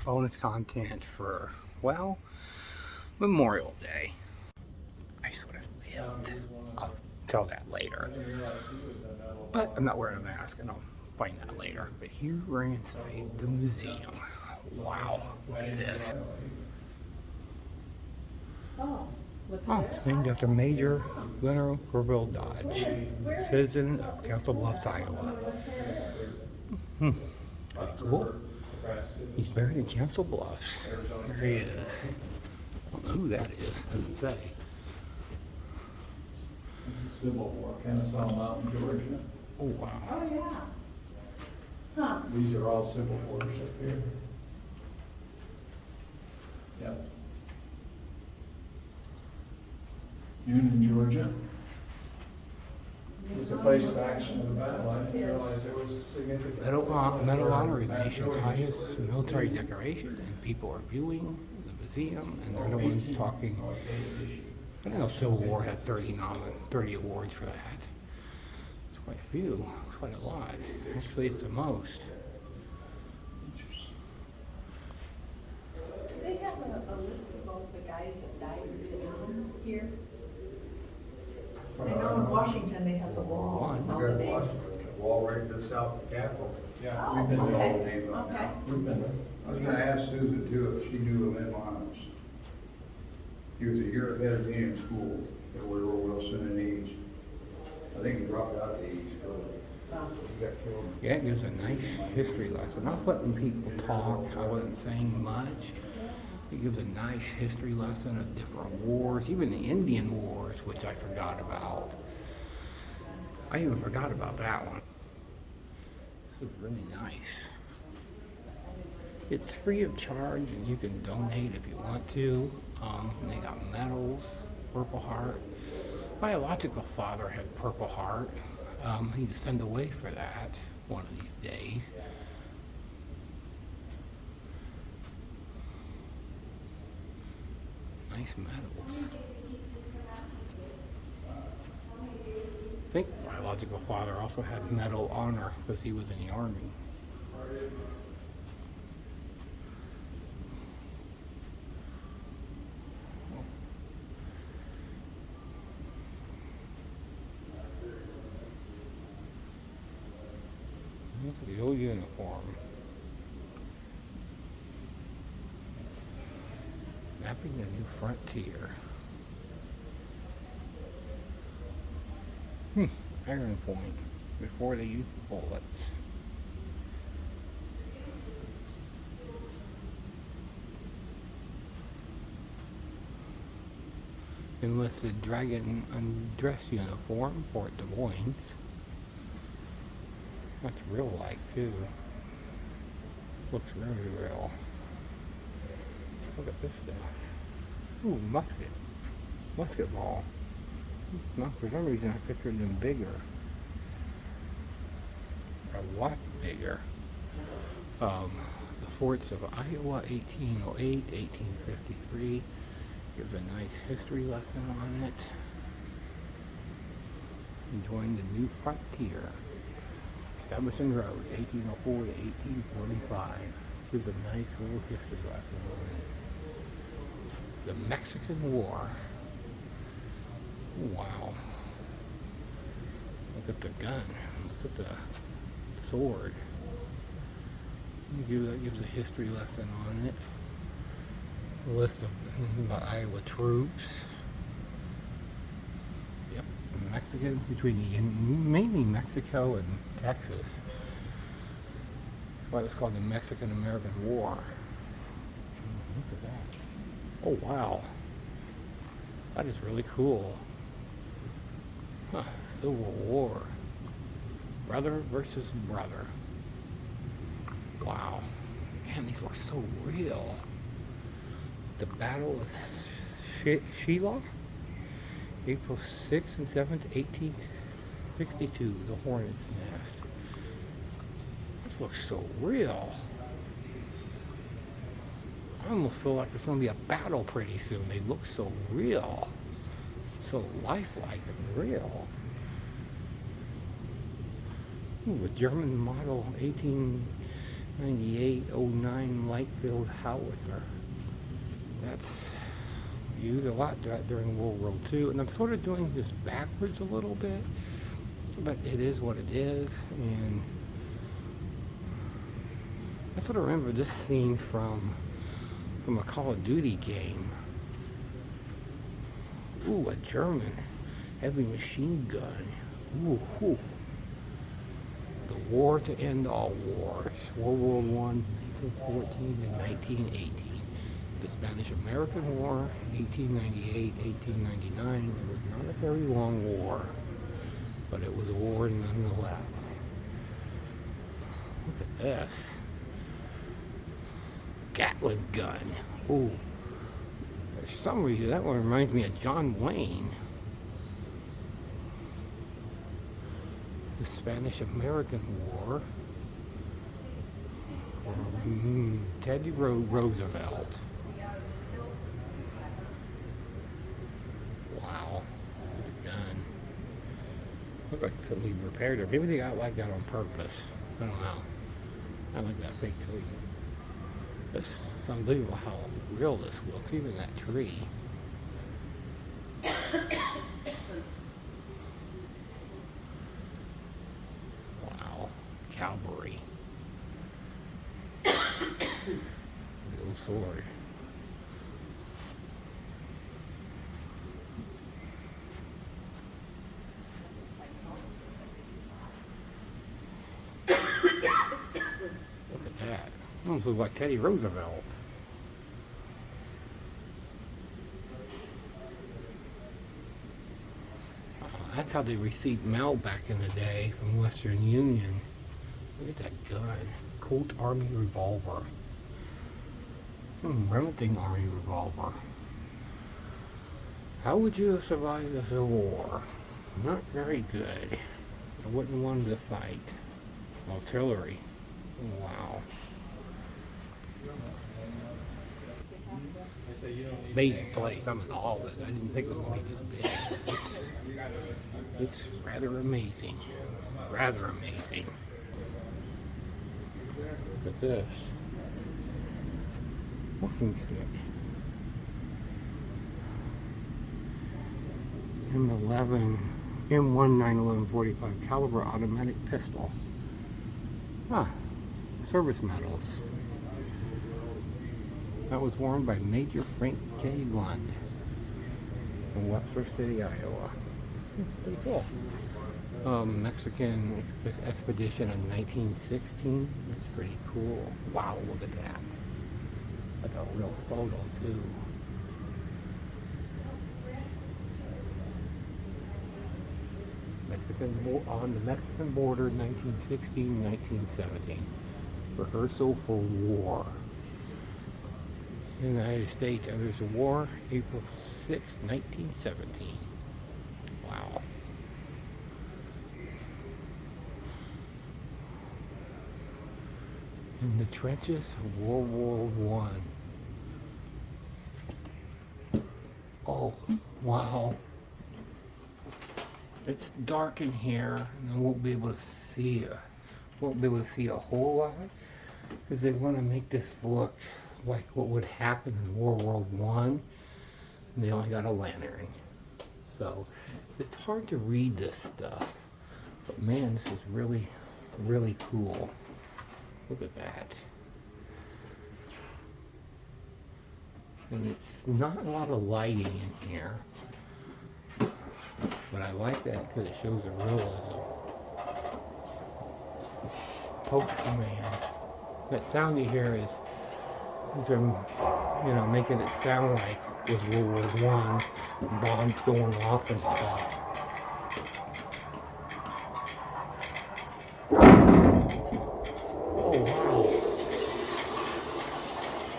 bonus content for, well, Memorial Day. I sort of failed. I'll tell that later. But I'm not wearing a mask, and I'll find that later. But here we're inside the museum. Wow, look at this. Oh, named after Major Leonard Orville Dodge, citizen of Council Bluffs, Iowa. Pretty cool. He's buried in Council Bluffs. There he is. I don't know who that is. Doesn't say. It's a Civil War, Kennesaw Mountain, Georgia. Oh, wow. Oh, yeah. Huh. These are all Civil Wars up here. Yep. Union, Georgia. It's the place of action of the battle. I didn't realize there was a significant. Medal of Honor is the nation's highest military decoration, and people are viewing the museum, and they're the ones talking. I don't know, Civil War had 30 awards for that. It's quite a few, quite a lot. Actually, it's the most. Do they have a list of all the guys that died in Vietnam here? I know in Washington they have the wall with all the names. Wall right to the south of the Capitol. Yeah, Oh, we've been there. okay, okay. We've been there. I was gonna ask Susan too if she knew Lynn Miles. He was a year ahead of me in school, at Woodrow Wilson in age. I think he dropped out at age, so Wow. he got killed. Yeah, it gives a nice history lesson. I was letting people talk, I wasn't saying much. It gives a nice history lesson of different wars, even the Indian Wars, which I forgot about. I even forgot about that one. This is really nice. It's free of charge, and you can donate if you want to. They got medals, Purple Heart. Biological father had Purple Heart. He'd send away for that one of these days. Nice medals. I think biological father also had Medal of Honor because he was in the Army. Look at the old uniform. Mapping the new frontier. Iron Point, before they used bullets. Enlisted Dragon undress uniform, Fort Des Moines. That's real like too. Looks really real. Look at this stuff. Ooh, musket. Musket ball. No, for some reason I pictured them bigger. A lot bigger. The forts of Iowa, 1808, 1853. Gives a nice history lesson on it. Enjoying the new frontier. Establishing roads, 1804 to 1845. Gives a nice little history lesson on it. The Mexican War. Wow. Look at the gun. Look at the sword. That gives a history lesson on it. A list of the Iowa troops. Yep. Mexican, mainly Mexico and Texas. That's why it was called the Mexican-American War. Look at that. Oh wow. That is really cool. Huh. Civil War. Brother versus brother. Wow. Man, these look so real. The Battle of Shiloh, April 6th and 7th, 1862, the Hornet's Nest. This looks so real. I almost feel like there's going to be a battle pretty soon. They look so real. So lifelike and real. Ooh, a German model 1898-09 light-filled howitzer. That's used a lot during World War II. And I'm sort of doing this backwards a little bit. But it is what it is. And I sort of remember this scene from a Call of Duty game. Ooh, a German heavy machine gun. Ooh, ooh. The war to end all wars. World War I, 1914 and 1918. The Spanish-American War, 1898-1899. It was not a very long war, but it was a war nonetheless. Look at this. Gatling gun. Ooh. For some reason, that one reminds me of John Wayne. The Spanish-American War. Teddy Roosevelt. Wow. Look at the gun. Look like somebody repaired it. Maybe they got like that on purpose. I don't know. I like that fake tree. It's unbelievable how real this looks, even that tree. Wow, cavalry. The old sword. Look at that. Almost looks like Teddy Roosevelt. That's how they received mail back in the day from Western Union. Look at that gun. Colt Army revolver. Remington Army revolver. How would you have survived the war? Not very good. I wouldn't want to fight. Artillery. Wow. Amazing place. I'm in awe of it. I didn't think it was going to be this big. It's rather amazing. Rather amazing. Look at this. Walking stick. M1 911-45 caliber automatic pistol. Ah, service medals. That was worn by Major Frank K. Lund in Webster City, Iowa. Pretty cool. Mexican expedition in 1916. That's pretty cool. Wow, look at that. That's a real photo too. On the Mexican border, 1916-1917. Rehearsal for war. In the United States, there's a war, April 6, 1917. Wow. In the trenches of World War I. Oh, wow. It's dark in here, and I won't be able to see a whole lot, because they want to make this look like what would happen in World War I, and they only got a lantern. So it's hard to read this stuff, but man, this is really, really cool. Look at that. And it's not a lot of lighting in here, but I like that because it shows the realism. Postman. That sound you hear is them, making it sound like it was World War I, bombs going off and stuff. Oh wow.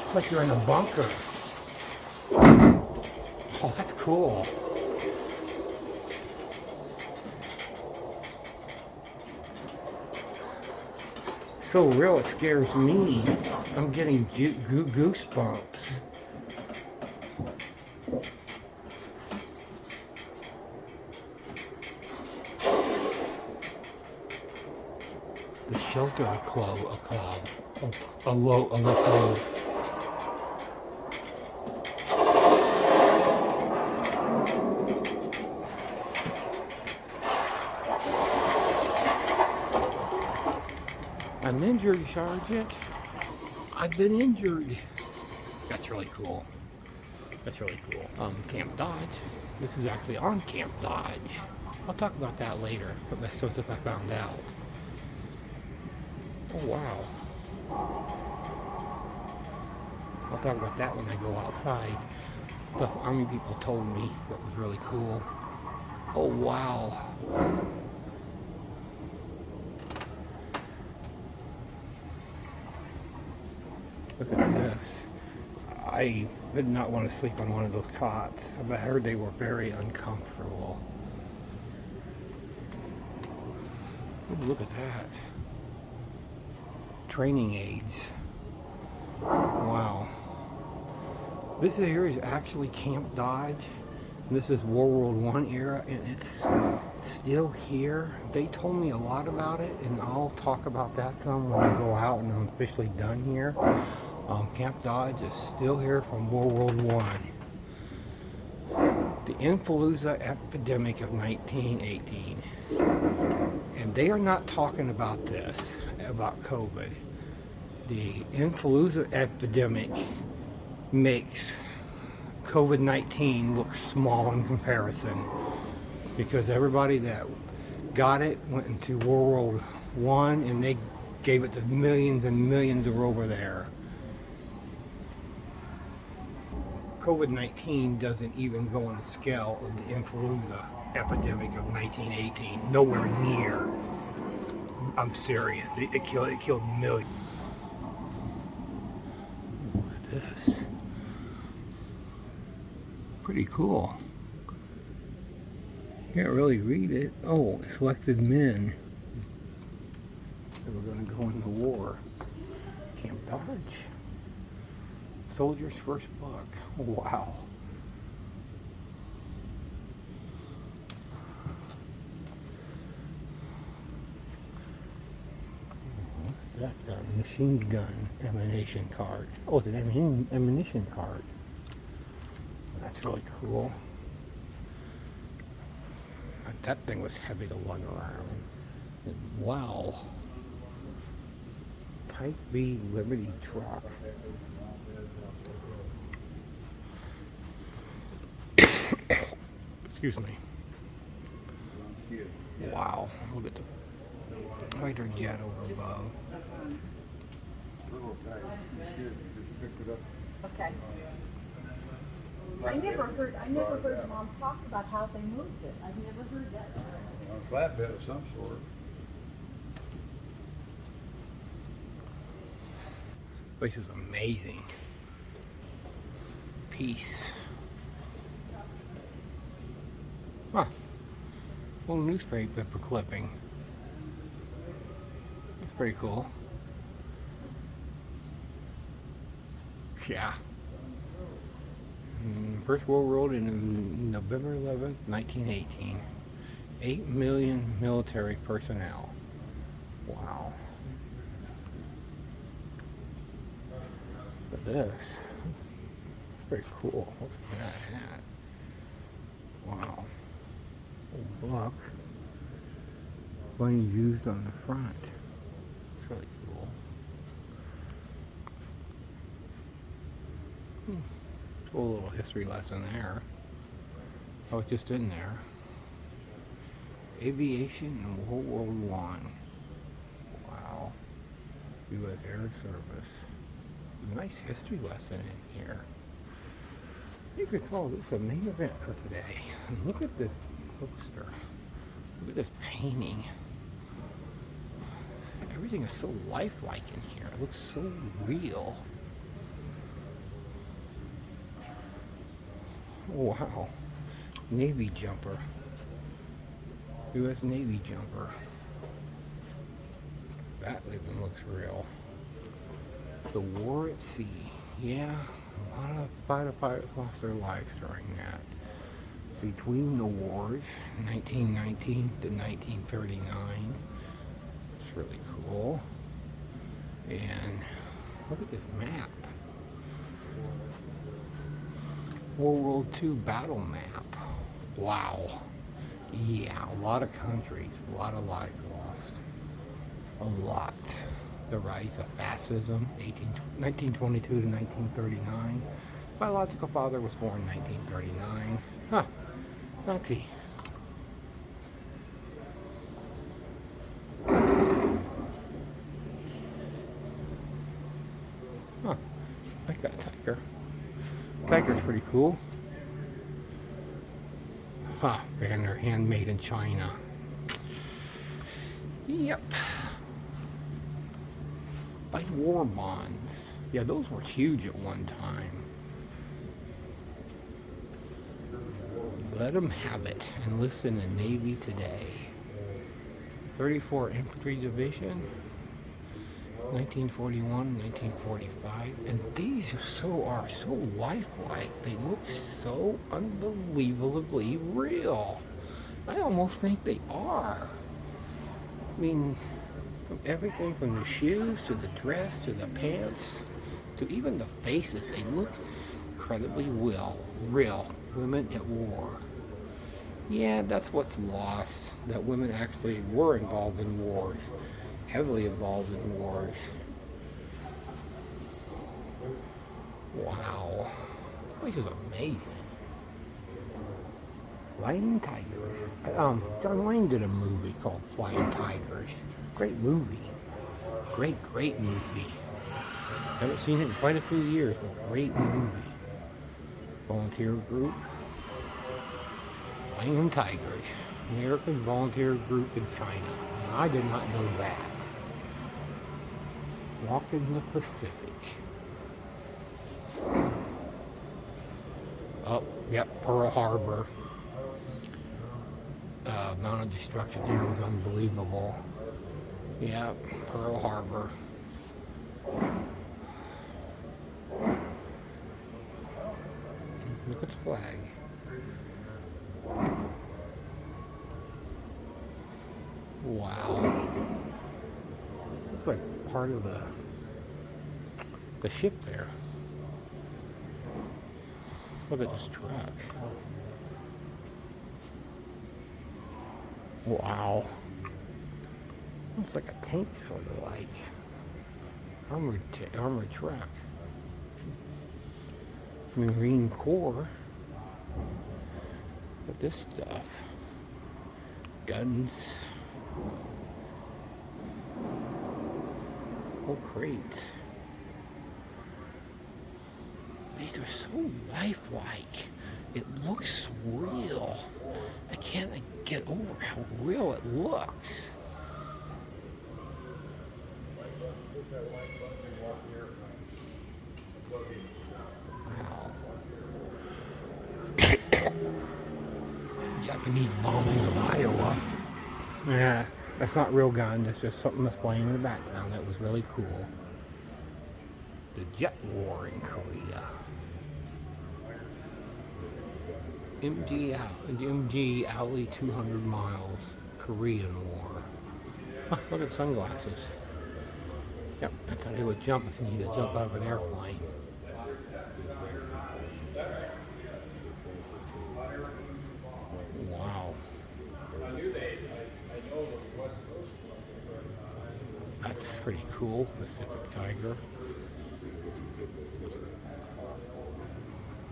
It's like you're in a bunker. Oh, that's cool. so real it scares me. I'm getting goosebumps. The shelter a clove. I'm injured, Sergeant. I've been injured. That's really cool. That's really cool. Camp Dodge. This is actually on Camp Dodge. I'll talk about that later, but that's some stuff I found out. Oh, wow. I'll talk about that when I go outside. Stuff Army people told me that was really cool. Oh, wow. Look at this. I did not want to sleep on one of those cots. I heard they were very uncomfortable. Ooh, look at that. Training aids. Wow. This here is actually Camp Dodge. This is World War I era, and it's still here. They told me a lot about it, and I'll talk about that some when I go out and I'm officially done here. Camp Dodge is still here from World War I. The influenza epidemic of 1918. And they are not talking about this, about COVID. The influenza epidemic makes COVID-19 look small in comparison, because everybody that got it went into World War I, and they gave it to millions and millions are over there. COVID-19 doesn't even go on the scale of the influenza epidemic of 1918. Nowhere near. I'm serious. It killed millions. Look at this. Pretty cool. Can't really read it. Oh, selected men that were going to go into war. Camp Dodge. Soldier's first book. Wow. Look at that gun. Machine gun ammunition card. Oh, it's an ammunition card. That's really cool. That thing was heavy to lug around. Wow. Type B Liberty truck. Excuse me. Wow. Look at the fighter jet over above. Okay. I never heard Mom talk about how they moved it. I've never heard that story. A flatbed of some sort. This place is amazing. Peace. Huh. Little newspaper clipping. That's pretty cool. Yeah. First World War in November 11th, 1918. 8 million military personnel. Wow. Look at this. It's pretty cool. Look at that hat. Wow. Oh, look. Money used on the front. It's really cool. Cool little history lesson there. I was just in there. Aviation in World War I. Wow. U.S. Air Service. Nice history lesson in here. You could call this a main event for today. And look at the poster. Look at this painting. Everything is so lifelike in here. It looks so real. Oh, wow. Navy jumper. U.S. Navy jumper. That even looks real. The war at sea. Yeah, a lot of fighter pilots lost their lives during that. Between the wars, 1919 to 1939. It's really cool. And look at this map. World War II battle map. Wow. Yeah, a lot of countries, a lot of lives lost. A lot. The rise of fascism, 1922 to 1939. Biological father was born in 1939. Huh. Nazi. Huh. I like that tiger. Tiger's pretty cool. Huh. And they're handmade in China. Yep. Like war bonds. Yeah, those were huge at one time. Let them have it. Enlist in the Navy today. 34 Infantry Division. 1941, 1945. And these are so lifelike. They look so unbelievably real. I almost think they are. I mean, everything from the shoes to the dress to the pants to even the faces, they look incredibly real. Women at war. Yeah, that's what's lost, that women actually were involved in wars, heavily involved in wars. Wow, this place is amazing. Flying Tigers. John Wayne did a movie called Flying Tigers. Great movie. Great movie. Haven't seen it in quite a few years, but great movie. Volunteer group. Flying Tigers. American volunteer group in China. And I did not know that. Walk in the Pacific. Oh, yep, Pearl Harbor. Amount of destruction here was unbelievable. Yeah, Pearl Harbor. Look at the flag. Wow. Looks like part of the ship there. Look at this truck. Wow. Looks like a tank, sort of like. Armored truck. Marine Corps. Look at this stuff. Guns. Oh, crates. These are so lifelike. It looks real. I can't get over how real it looks. Wow. Japanese bombing of Iowa. Yeah, that's not real gun. That's just something that's playing in the background. That was really cool. The Jet War in Korea. MG Alley 200 miles. Korean War. Huh, look at sunglasses. Yep, that's how they would jump if you need to jump out of an airplane. Wow. That's pretty cool, Pacific Tiger.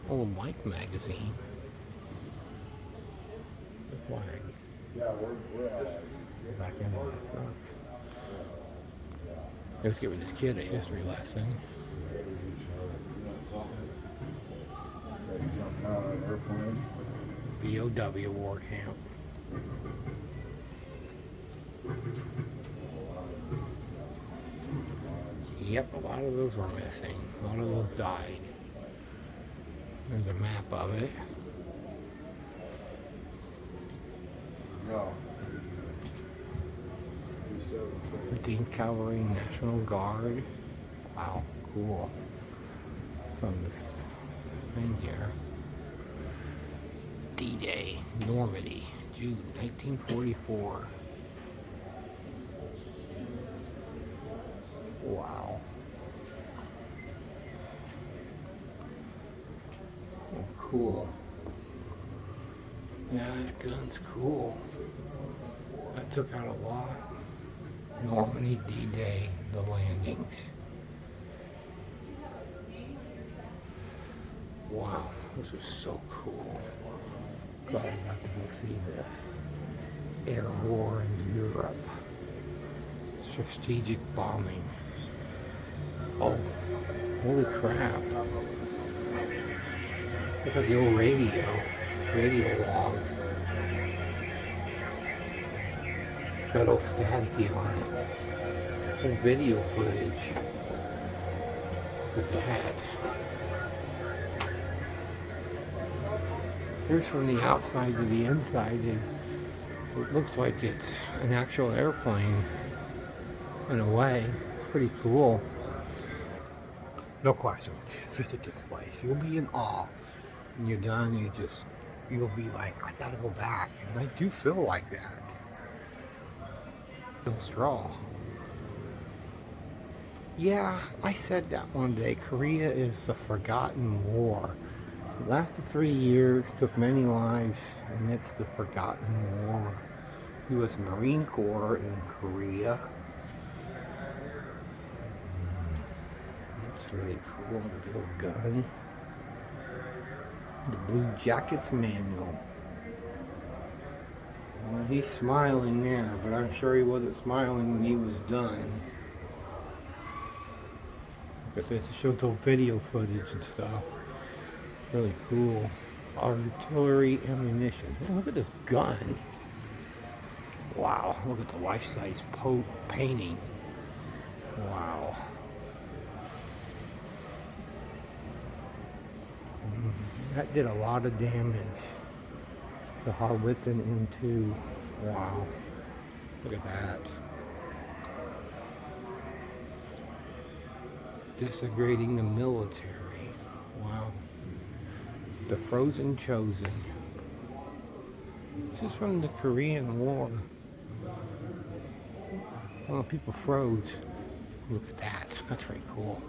Oh, Mike magazine. The flag. Yeah, we're Back into that truck. Let's give this kid a history lesson. jumping out of an airplane. BOW war camp. Yep, a lot of those were missing. A lot of those died. There's a map of it. No. You 15th Cavalry National Guard. Wow, cool. It's on this thing here. D-Day, Normandy, June 1944. Wow. Oh, cool. Yeah, that gun's cool. That took out a lot. Normandy, D-Day, the landings. Wow, this is so cool. Glad I got to go see this. Air war in Europe. Strategic bombing. Oh, holy crap. Look at the old radio log. Got old staticky on it. Old video footage. Look at that. Here's from the outside to the inside, and it looks like it's an actual airplane in a way. It's pretty cool. No question, visit this place. You'll be in awe. When you're done, you'll be like, I gotta go back. And I do feel like that. No straw. Yeah, I said that one day. Korea is the forgotten war. It lasted 3 years, took many lives, and it's the forgotten war. U.S. Marine Corps in Korea. That's really cool. The little gun. The Blue Jackets manual. Well, he's smiling there, but I'm sure he wasn't smiling when he was done. Look at this. It shows the video footage and stuff. Really cool. Artillery ammunition. Man, look at this gun. Wow. Look at the life-size painting. Wow. That did a lot of damage. The Howitzer M2. Wow. Look at that. Disintegrating the military. Wow. The Frozen Chosen. This is from the Korean War. Well, people froze. Look at that. That's pretty cool.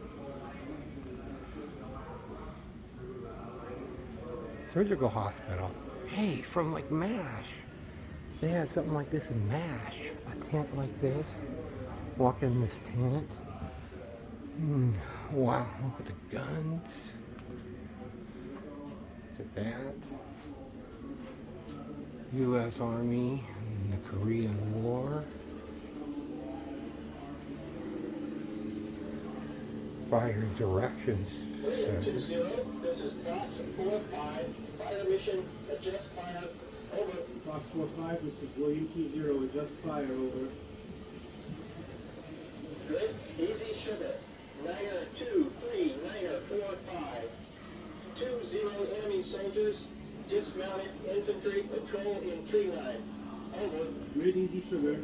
Surgical hospital. Hey, from like MASH. They had something like this in MASH. A tent like this. Walk in this tent. Wow, look at the guns. Look at that. U.S. Army in the Korean War. Fire directions. William 20, this is Fox 45. Fire mission, adjust fire, over. Fox 45, this is William 20, adjust fire, over. Good, easy sugar. Niner 2-3, Niner 4-5. 2-0 enemy soldiers, dismounted infantry patrol in tree line. Over. Grid easy sugar.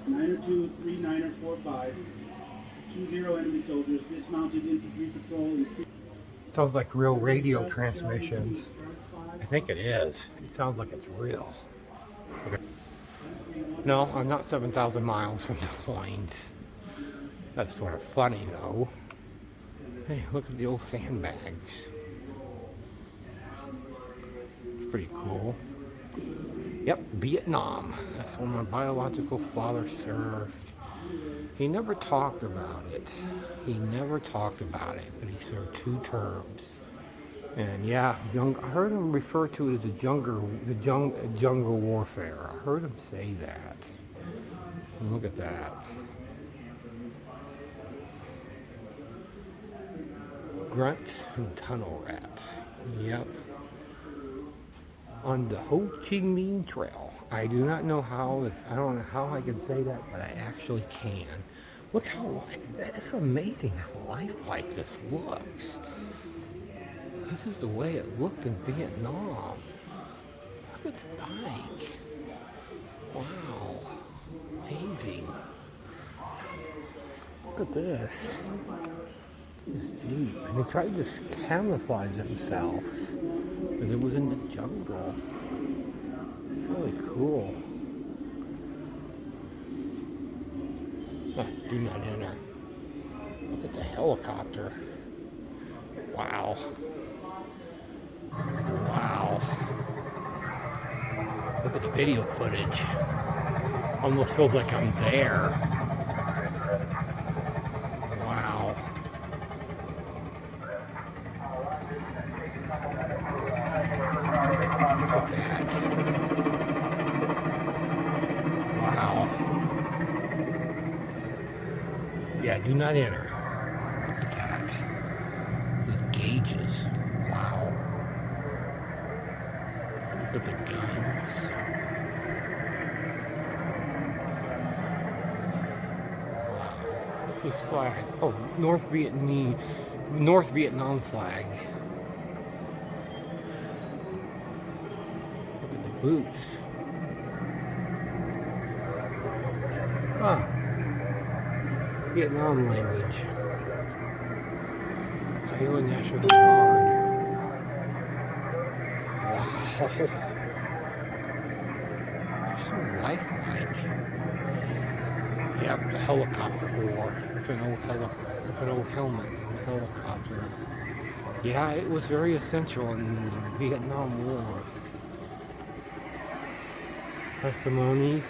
Niner 2-3, Niner 4-5. 2-0 enemy soldiers, dismounted infantry patrol in tree line. Sounds like real radio transmissions. I think it is. It sounds like it's real. Okay. No, I'm not 7,000 miles from the plains. That's sort of funny though. Hey, look at the old sandbags. It's pretty cool. Yep, Vietnam. That's where my biological father served. He never talked about it. But he served 2 terms. And yeah, I heard him refer to it as jungle warfare. I heard him say that. And look at that. Grunts and tunnel rats. Yep. On the Ho Chi Minh Trail. I do not know how, I don't know how I can say that, but I actually can. Look how, it's amazing how lifelike this looks. This is the way it looked in Vietnam. Look at the bike. Wow. Amazing. Look at this. This Jeep. And they tried to camouflage themselves. Because it was in the jungle. It's really cool. Ah, do not enter. Look at the helicopter. Wow. Wow. Look at the video footage. Almost feels like I'm there. Wow. Look at that. Wow. Yeah, do not enter. Look at that. The gauges. Wow. Look at the guns. This flag. Oh, North Vietnam flag. Look at the boots. Huh. Vietnam language. Iowa National Guard. Wow. So lifelike. Yep, the helicopter war. It's an old helmet, a helicopter. Yeah, it was very essential in the Vietnam War. Testimonies.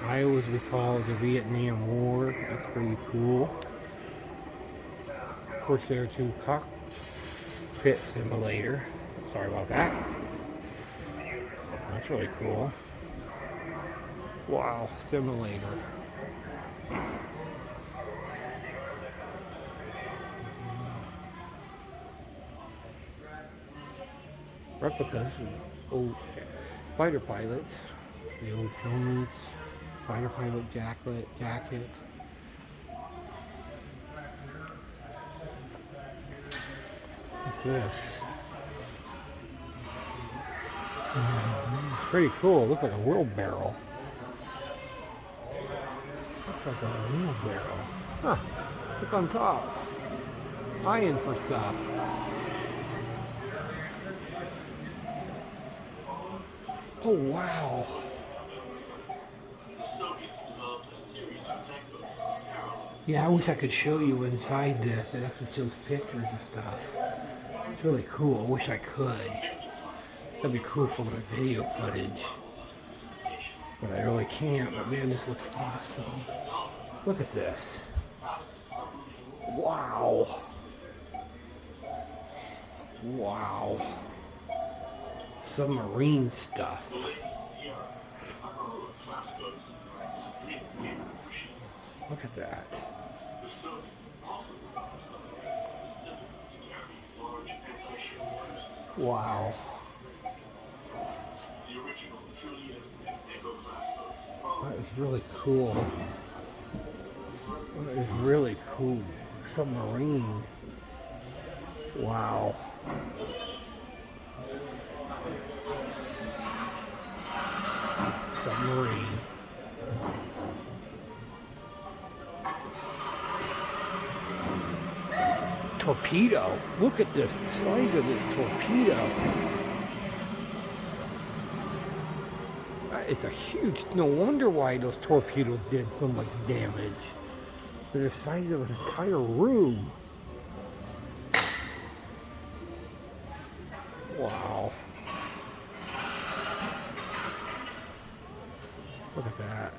Iowa's recall of the Vietnam War. That's pretty cool. Of course, there are two cockpit simulator. Sorry about that. That's really cool. Wow, simulator. Replicas of old fighter pilots. The old helmets, fighter pilot jacket. What's this? Pretty cool. Looks like a wheelbarrow. Looks like a wheelbarrow. Huh. Look on top. Iron for stuff. Oh, wow. Yeah, I wish I could show you inside this. It actually shows pictures and stuff. It's really cool. I wish I could. That'd be cool for my video footage. But I really can't. But man, this looks awesome. Look at this. Wow. Wow. Submarine stuff. Look at that. Wow. That is really cool. That is really cool. Submarine. Wow. Submarine. Torpedo. Look at this size of this torpedo. It's a huge, no wonder why those torpedoes did so much damage. They're the size of an entire room. Wow. Look at that.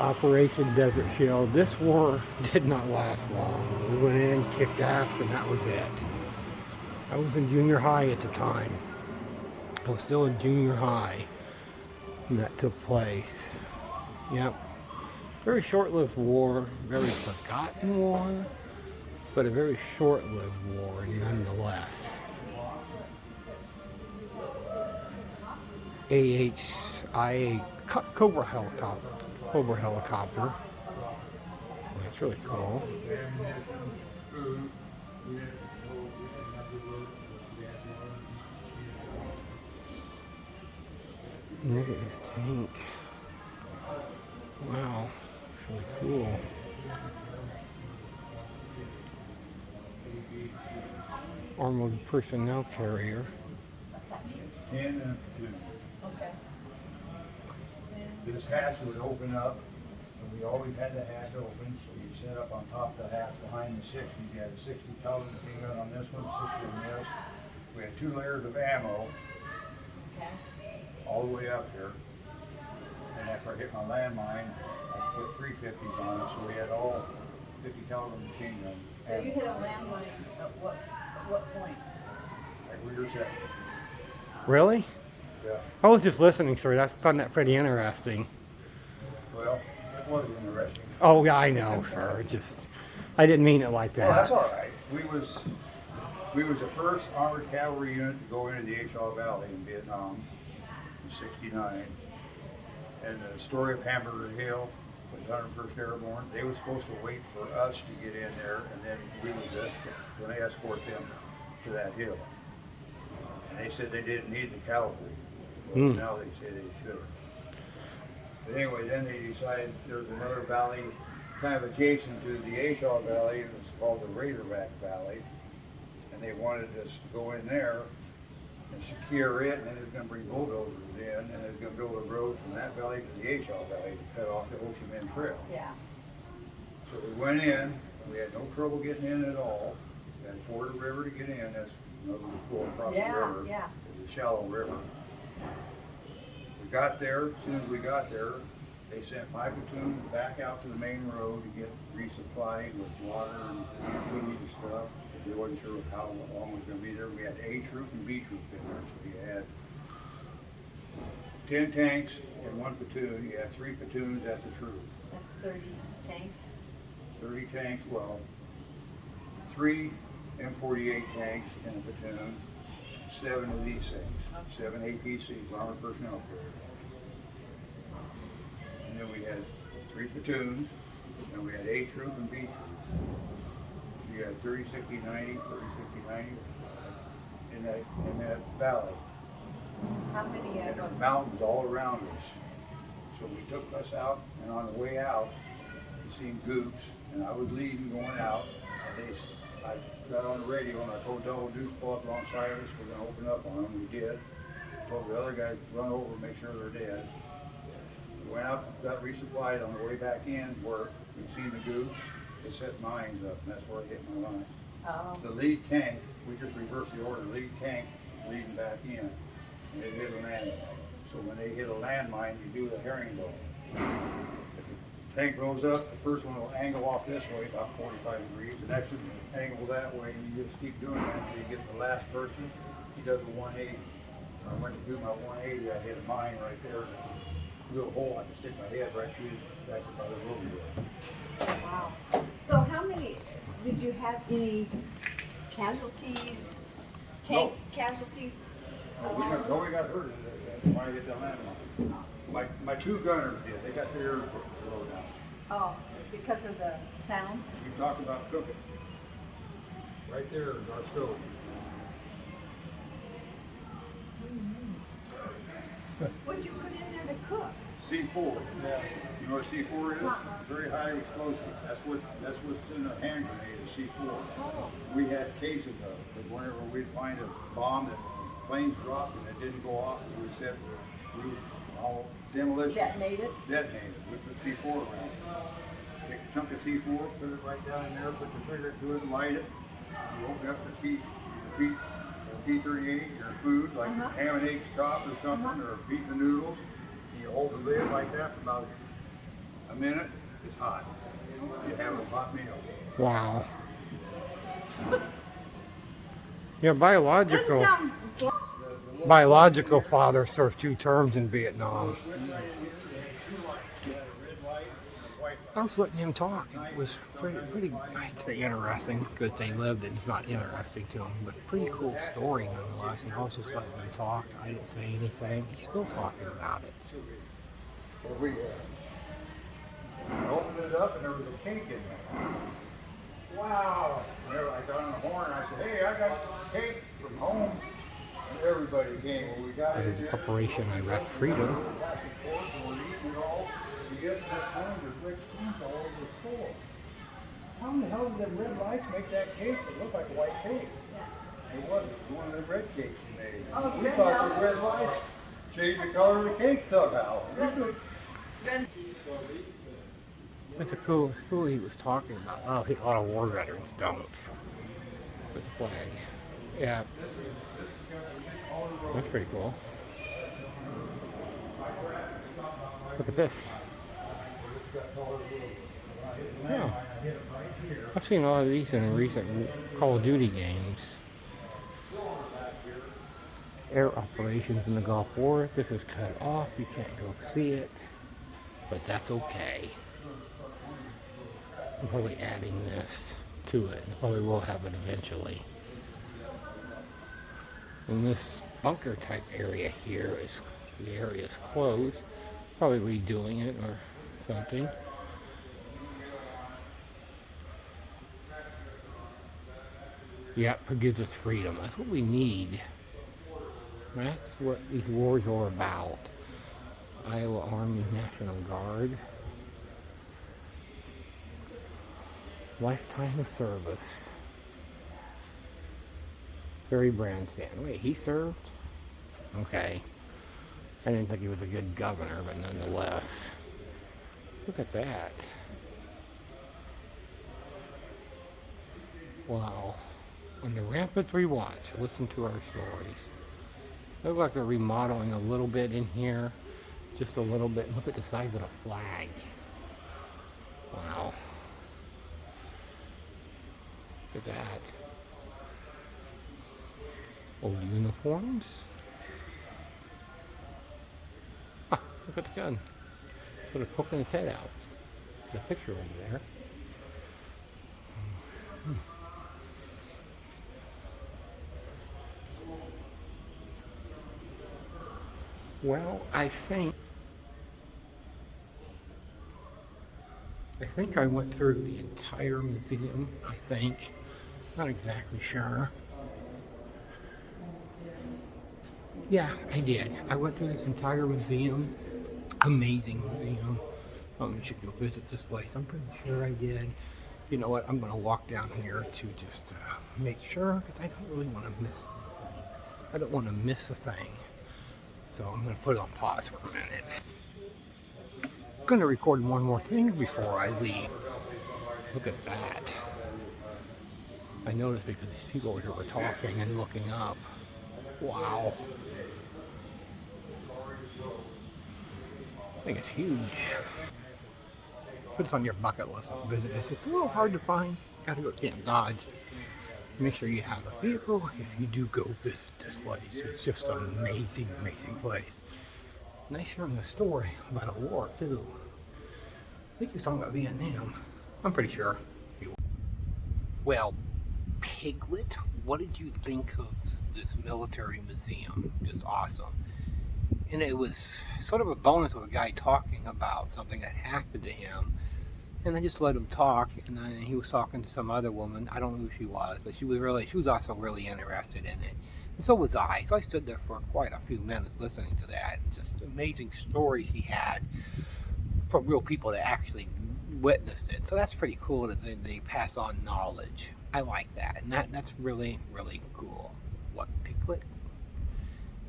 Operation Desert Shield. This war did not last long. We went in, kicked ass, and that was it. I was in junior high at the time. I was still in junior high when that took place. Yep. Very short-lived war, very forgotten war, but a very short-lived war nonetheless. AHIA Cobra helicopter. That's really cool. Look at this tank. Wow, it's really cool. Armored personnel carrier. What's that? 10 and a platoon. Okay. This hatch would open up, and we always had the hatch open, so you set up on top of the hatch behind the 60s. You had a 60 caliber machine gun on this one, 60 on this. We had 2 layers of ammo Okay. all the way up here. And after I hit my landmine, I put 350s on it, so we had all 50 caliber machine gun. So you hit a landmine at what point? Like we were set. Really? Yeah. I was just listening, sir. I found that pretty interesting. Well, it was interesting. Oh, yeah, I know, sir. I didn't mean it like Well, that's that. all right. We was the first armored cavalry unit to go into the H.L. Valley in Vietnam in '69. And the story of Hamburger Hill with 101st Airborne, they were supposed to wait for us to get in there, and then we was going to escort them to that hill. And they said they didn't need the cavalry. Well, now they say they should. But anyway, then they decided there's another valley kind of adjacent to the H.L. Valley. It was called the Razorback Valley. And they wanted us to go in there and secure it, and then it was going to bring bulldozers in, and it was going to build a road from that valley to the H.L. Valley to cut off the Ho Chi Minh Trail. Yeah. So we went in. We had no trouble getting in at all. We had to ford the river to get in. That's another going across the river. Yeah. It's a shallow river. We got there. As soon as we got there, they sent my platoon back out to the main road to get resupplied with water and food and stuff. They wasn't sure how long it was going to be there. We had A troop and B troop in there, so we had 10 tanks and 1 platoon. You had 3 platoons. That's a troop. That's 30 tanks. 30 tanks. Well, 3 M48 tanks in a platoon. 7 of these things. 7 APCs, armored personnel carriers. And then we had 3 platoons, and we had A troop and B troop. You had 30, 60, 90, 30, 60, 90 in that valley. How many And of there were them? mountains all around us. So we took us out, and on the way out, we seen Goops, and I was leading going out. And I got on the radio and I told Double Deuce pull up alongside of us. We're going to open up on them. We did. Told the other guys run over and make sure they're dead. We went out, got resupplied on the way back in. Worked. We seen the Goops. They set mines up, and that's where I hit my line. Oh. The lead tank, we just reversed the order. Lead tank was leading back in, and it hit a landmine. So when they hit a landmine, you do the herringbone. If the tank goes up, the first one will angle off this way, about 45 degrees. The next one will angle that way, and you just keep doing that until you get the last person. He does a 180. When I went to do my 180, I hit a mine right there. A little hole, I could stick my head right through back by the road. Wow. So how many, did you have any casualties, tank casualties? We got hurt. That's why I hit the landmine. My 2 gunners did. They got their ears blown out. Oh, because of the sound? You talked about cooking. Right there is our stove. What'd you put in there to cook? C4. Yeah. You know what C4 is? Very high explosive. That's what's in a hand grenade, is C4. Oh. We had cases of it, but whenever we'd find a bomb that planes dropped and it didn't go off, we said we would all demolition. Detonate it? Detonate it. We put C4 around it. Take a chunk of C4, put it right down in there, put the trigger to it, and light it. You open up the P38, your food, like ham and eggs chopped or something, or beef and noodles. You hold the lid like that for about a minute. It's hot. You have a hot meal. Wow. Yeah, Doesn't sound biological father served 2 terms in Vietnam. I was letting him talk, and it was pretty I'd say interesting. Good thing he lived it. It's not interesting to him, but pretty cool story nonetheless. And I was just letting him talk. I didn't say anything. He's still talking about it. We opened it up and there was a cake in there. Wow! Whenever I got on the horn, I said, "Hey, I got cake from home." And everybody came. Well, we got it. Operation Iraq Freedom. We're eating you know, you get that time, your bricks clean all over the floor. How in the hell did the red lights make that cake that looked like a white cake? It wasn't. It was one of the red cakes you made. Oh, We red thought the velvet. red lights changed the color of the cake somehow. That's a cool he was talking about. Oh, a lot of war veterans don't. With the flag. Yeah. That's pretty cool. Look at this. Yeah. I've seen a lot of these in recent Call of Duty games. Air operations in the Gulf War. This is cut off. You can't go see it. But that's okay. I'm probably adding this to it. Probably will have it eventually. And this bunker type area here is, the area is closed. Probably redoing it or something. Yep, it gives us freedom. That's what we need. That's what these wars are about. Iowa Army National Guard. Lifetime of service. Barry Branstad. Wait, he served? Okay. I didn't think he was a good governor, but nonetheless. Look at that. Wow. On the Rampant Rewatch, listen to our stories. Looks like they're remodeling a little bit in here. Just a little bit. Look at the size of the flag. Wow. Look at that. Old uniforms. Ah, look at the gun. Sort of poking his head out. The picture over there. Well, I think I went through the entire museum, I think. Not exactly sure. Yeah, I did. I went through this entire museum. Amazing museum. You should go visit this place. I'm pretty sure I did. You know what? I'm going to walk down here to just make sure, because I don't really want to miss anything. I don't want to miss a thing. So I'm going to put it on pause for a minute. I'm going to record one more thing before I leave. Look at that. I noticed because these people over here were talking and looking up. Wow. I think it's huge. Put this on your bucket list of visit this. It's a little hard to find. Gotta go to Camp Dodge. Make sure you have a vehicle if you do go visit this place. It's just an amazing, amazing place. Nice hearing a story about a war too. I think he was talking about Vietnam. I'm pretty sure. Well, Piglet, what did you think of this military museum? Just awesome. And it was sort of a bonus with a guy talking about something that happened to him. And I just let him talk, and then he was talking to some other woman. I don't know who she was, but she was also really interested in it. And so was I. So I stood there for quite a few minutes listening to that. Just amazing stories he had from real people that actually witnessed it. So that's pretty cool that they pass on knowledge. I like that. And that's really, really cool. What, Piglet?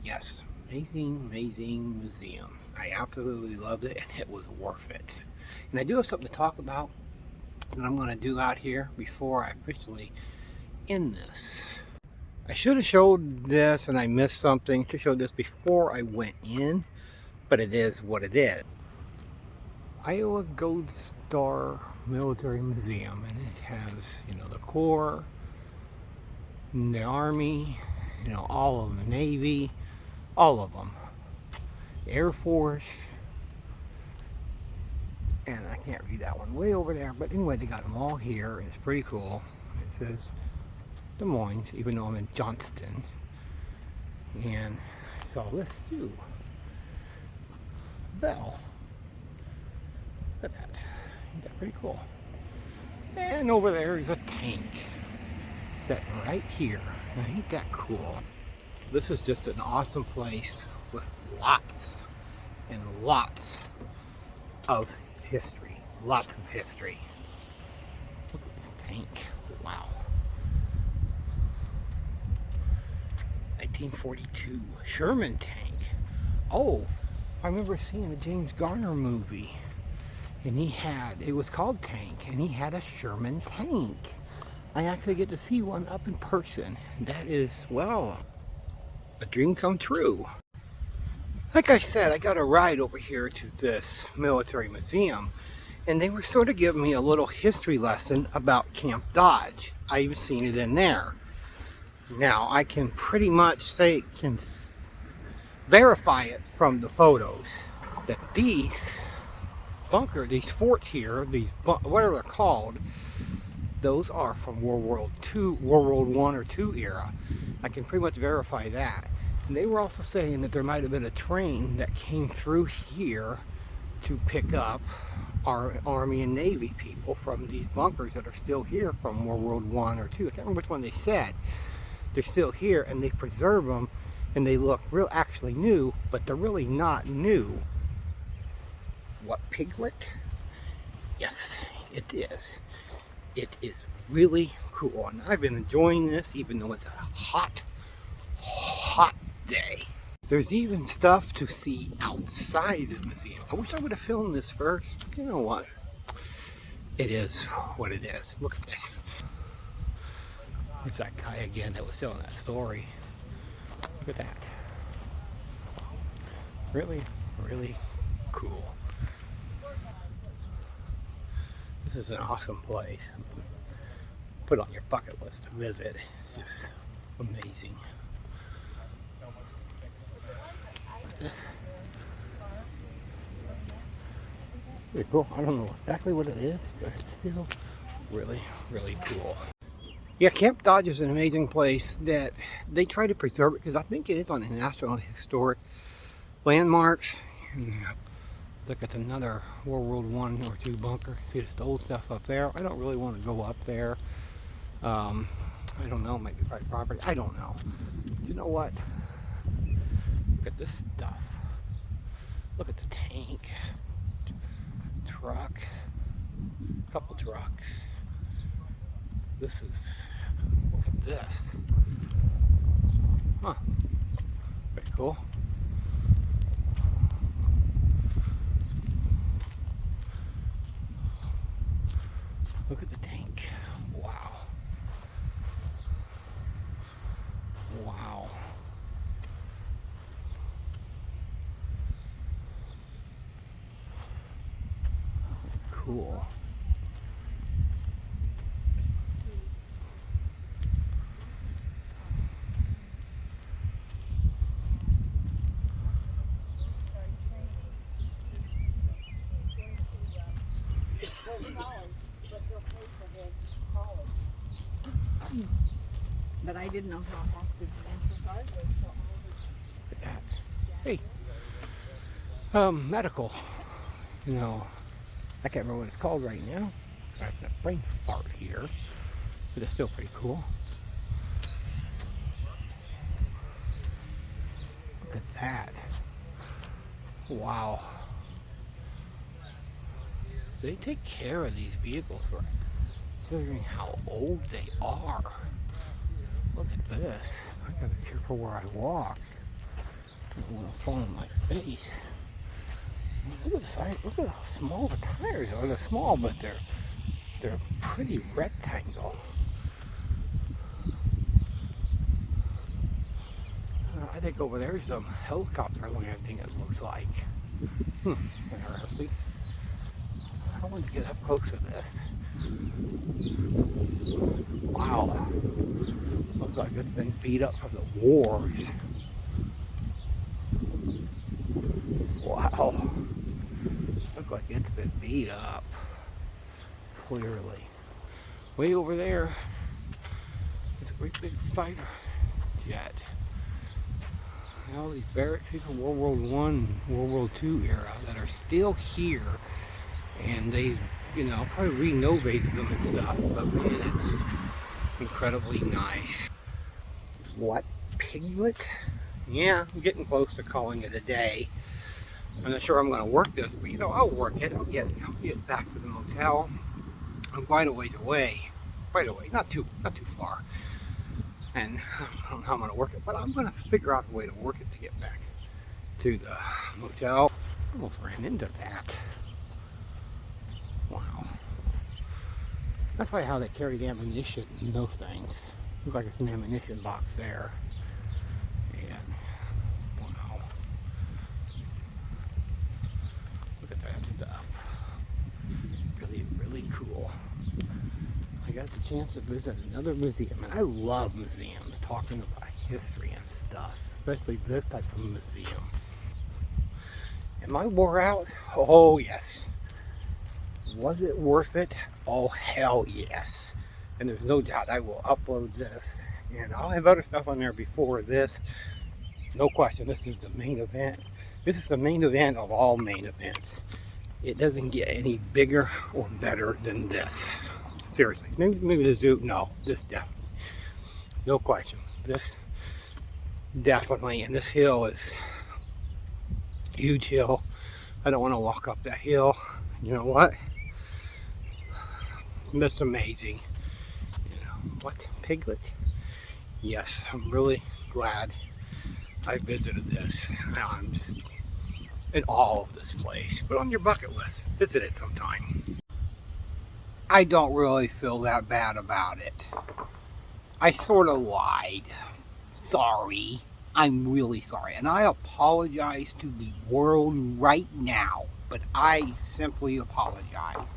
Yes. Amazing, amazing museum. I absolutely loved it, and it was worth it. And I do have something to talk about that I'm going to do out here before I officially end this. I should have showed this, and I missed something. I should have showed this before I went in, but it is what it is. Iowa Gold Star Military Museum, and it has, the Corps, the Army, all of them, the Navy, all of them, the Air Force, and I can't read that one way over there, but anyway, they got them all here, and it's pretty cool. It says Des Moines, even though I'm in Johnston, and I saw this too. Bell. Look at that. Isn't that pretty cool? And over there is a tank sitting right here. Now, ain't that cool? This is just an awesome place with lots and lots of history. Lots of history. Look at this tank. Wow. 1942 Sherman tank. Oh, I remember seeing a James Garner movie, and it was called Tank, and he had a Sherman tank. I actually get to see one up in person. That is, well, a dream come true. Like I said, I got a ride over here to this military museum, and they were sort of giving me a little history lesson about Camp Dodge. I even seen it in there. Now, I can pretty much verify it from the photos that these forts here, whatever they're called, those are from World War I or II era. I can pretty much verify that. And they were also saying that there might have been a train that came through here to pick up our Army and Navy people from these bunkers that are still here from World War I or II. I can't remember which one they said. They're still here, and they preserve them, and they look actually new, but they're really not new. What, Piglet? Yes, it is. It is really cool, and I've been enjoying this even though it's a hot day. There's even stuff to see outside the museum. I wish I would have filmed this first. You know what? It is what it is. Look at this. There's that guy again that was telling that story. Look at that. Really, really cool. This is an awesome place. Put on your bucket list to visit. It's just amazing. Pretty cool. I don't know exactly what it is, but it's still really, really cool. Yeah, Camp Dodge is an amazing place that they try to preserve it because I think it is on the National Historic Landmarks. And look at another World War I or II bunker. See this old stuff up there. I don't really want to go up there. I don't know, maybe private property. I don't know. You know what? Look at this stuff. Look at the tank. Truck. Couple trucks. This is, look at this. Huh. Pretty cool. Look at the tank. Wow. Wow. Cool. But I didn't know how active the entrance was. Look at that. Hey. Medical. You know, I can't remember what it's called right now. I have a brain fart here. But it's still pretty cool. Look at that. Wow. They take care of these vehicles, right? Considering how old they are. Look at this. I gotta be careful where I walk. I don't want to fall on my face. Look at the size. Look at how small the tires are. They're small, but they're pretty rectangle. I think over there's some helicopter landing. It looks like. Interesting. I want to get up close to this. Wow. Looks like it's been beat up from the wars. Wow. Looks like it's been beat up. Clearly. Way over there is a great big fighter jet. All these barracks, these are World War I and World War II era that are still here. And they, you know, probably renovated them and stuff, but man, it's incredibly nice. What, Piglet? Yeah, I'm getting close to calling it a day. I'm not sure I'm going to work this, but you know, I'll work it. I'll get back to the motel. I'm quite a ways away. Quite a way, not too far. And I don't know how I'm going to work it, but I'm going to figure out a way to work it to get back to the motel. Almost ran into that. Wow. That's probably how they carry the ammunition in those things. Looks like it's an ammunition box there. And wow. Look at that stuff. Really, really cool. I got the chance to visit another museum, and I love museums, talking about history and stuff, especially this type of museum. Am I wore out? Oh yes. Was it worth it? Oh hell yes. And there's no doubt I will upload this, and I'll have other stuff on there before this. No question, this is the main event. This is the main event of all main events. It doesn't get any bigger or better than this. Seriously, maybe the zoo, no, this definitely. No question, this definitely, and this hill is a huge hill. I don't want to walk up that hill. You know what? That's amazing. You know, what, Piglet? Yes, I'm really glad I visited this. Now I'm just in awe of this place. Put it on your bucket list. Visit it sometime. I don't really feel that bad about it. I sort of lied. Sorry. I'm really sorry. And I apologize to the world right now. But I simply apologize.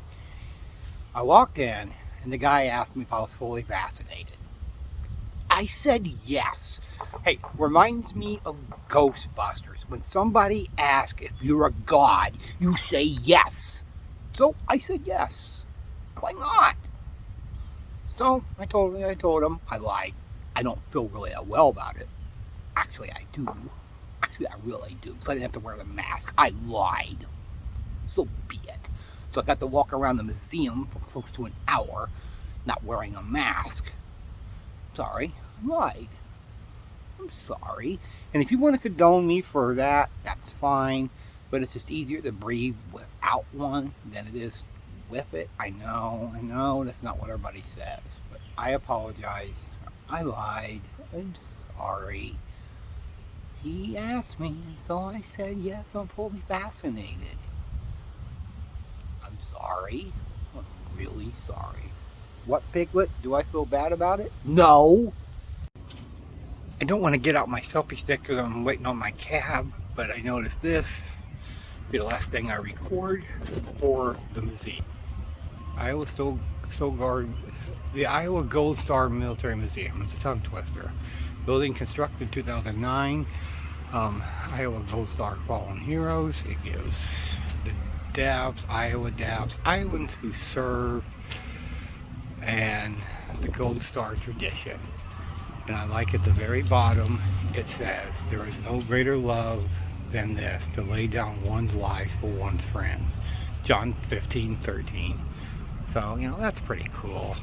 I walked in and the guy asked me if I was fully vaccinated. I said yes. Hey, reminds me of Ghostbusters. When somebody asks if you're a god, you say yes. So I said yes. Why not? So I told him I lied. I don't feel really that well about it. Actually, I do. Actually, I really do. So I didn't have to wear the mask. I lied. So be it. So I got to walk around the museum for close to an hour, not wearing a mask. Sorry, I lied. I'm sorry. And if you want to condone me for that, that's fine. But it's just easier to breathe without one than it is with it. I know, that's not what everybody says. But I apologize. I lied. I'm sorry. He asked me, so I said yes, I'm fully vaccinated. I'm sorry. I'm really sorry. What, Piglet? Do I feel bad about it? No! I don't want to get out my selfie stick because I'm waiting on my cab, but I noticed this will be the last thing I record for the museum. The Iowa Gold Star Military Museum. It's a tongue twister. Building constructed 2009. Iowa Gold Star Fallen Heroes. It gives the Iowa Dabs, Iowans who serve, and the Gold Star tradition. And I like at the very bottom, it says, there is no greater love than this, to lay down one's life for one's friends. John 15:13. So, you know, that's pretty cool.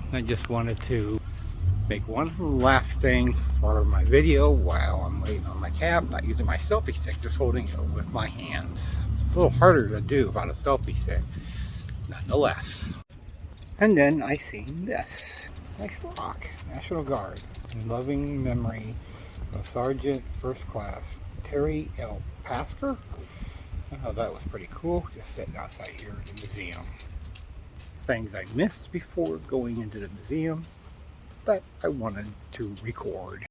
And I just wanted to make one last thing for my video while I'm waiting on my cab, not using my selfie stick, just holding it with my hands. It's a little harder to do without a selfie stick, nonetheless. And then I seen this. Nice rock. National Guard. In loving memory of Sergeant First Class Terry L. Pasker. I thought that was pretty cool. Just sitting outside here at the museum. Things I missed before going into the museum, but I wanted to record.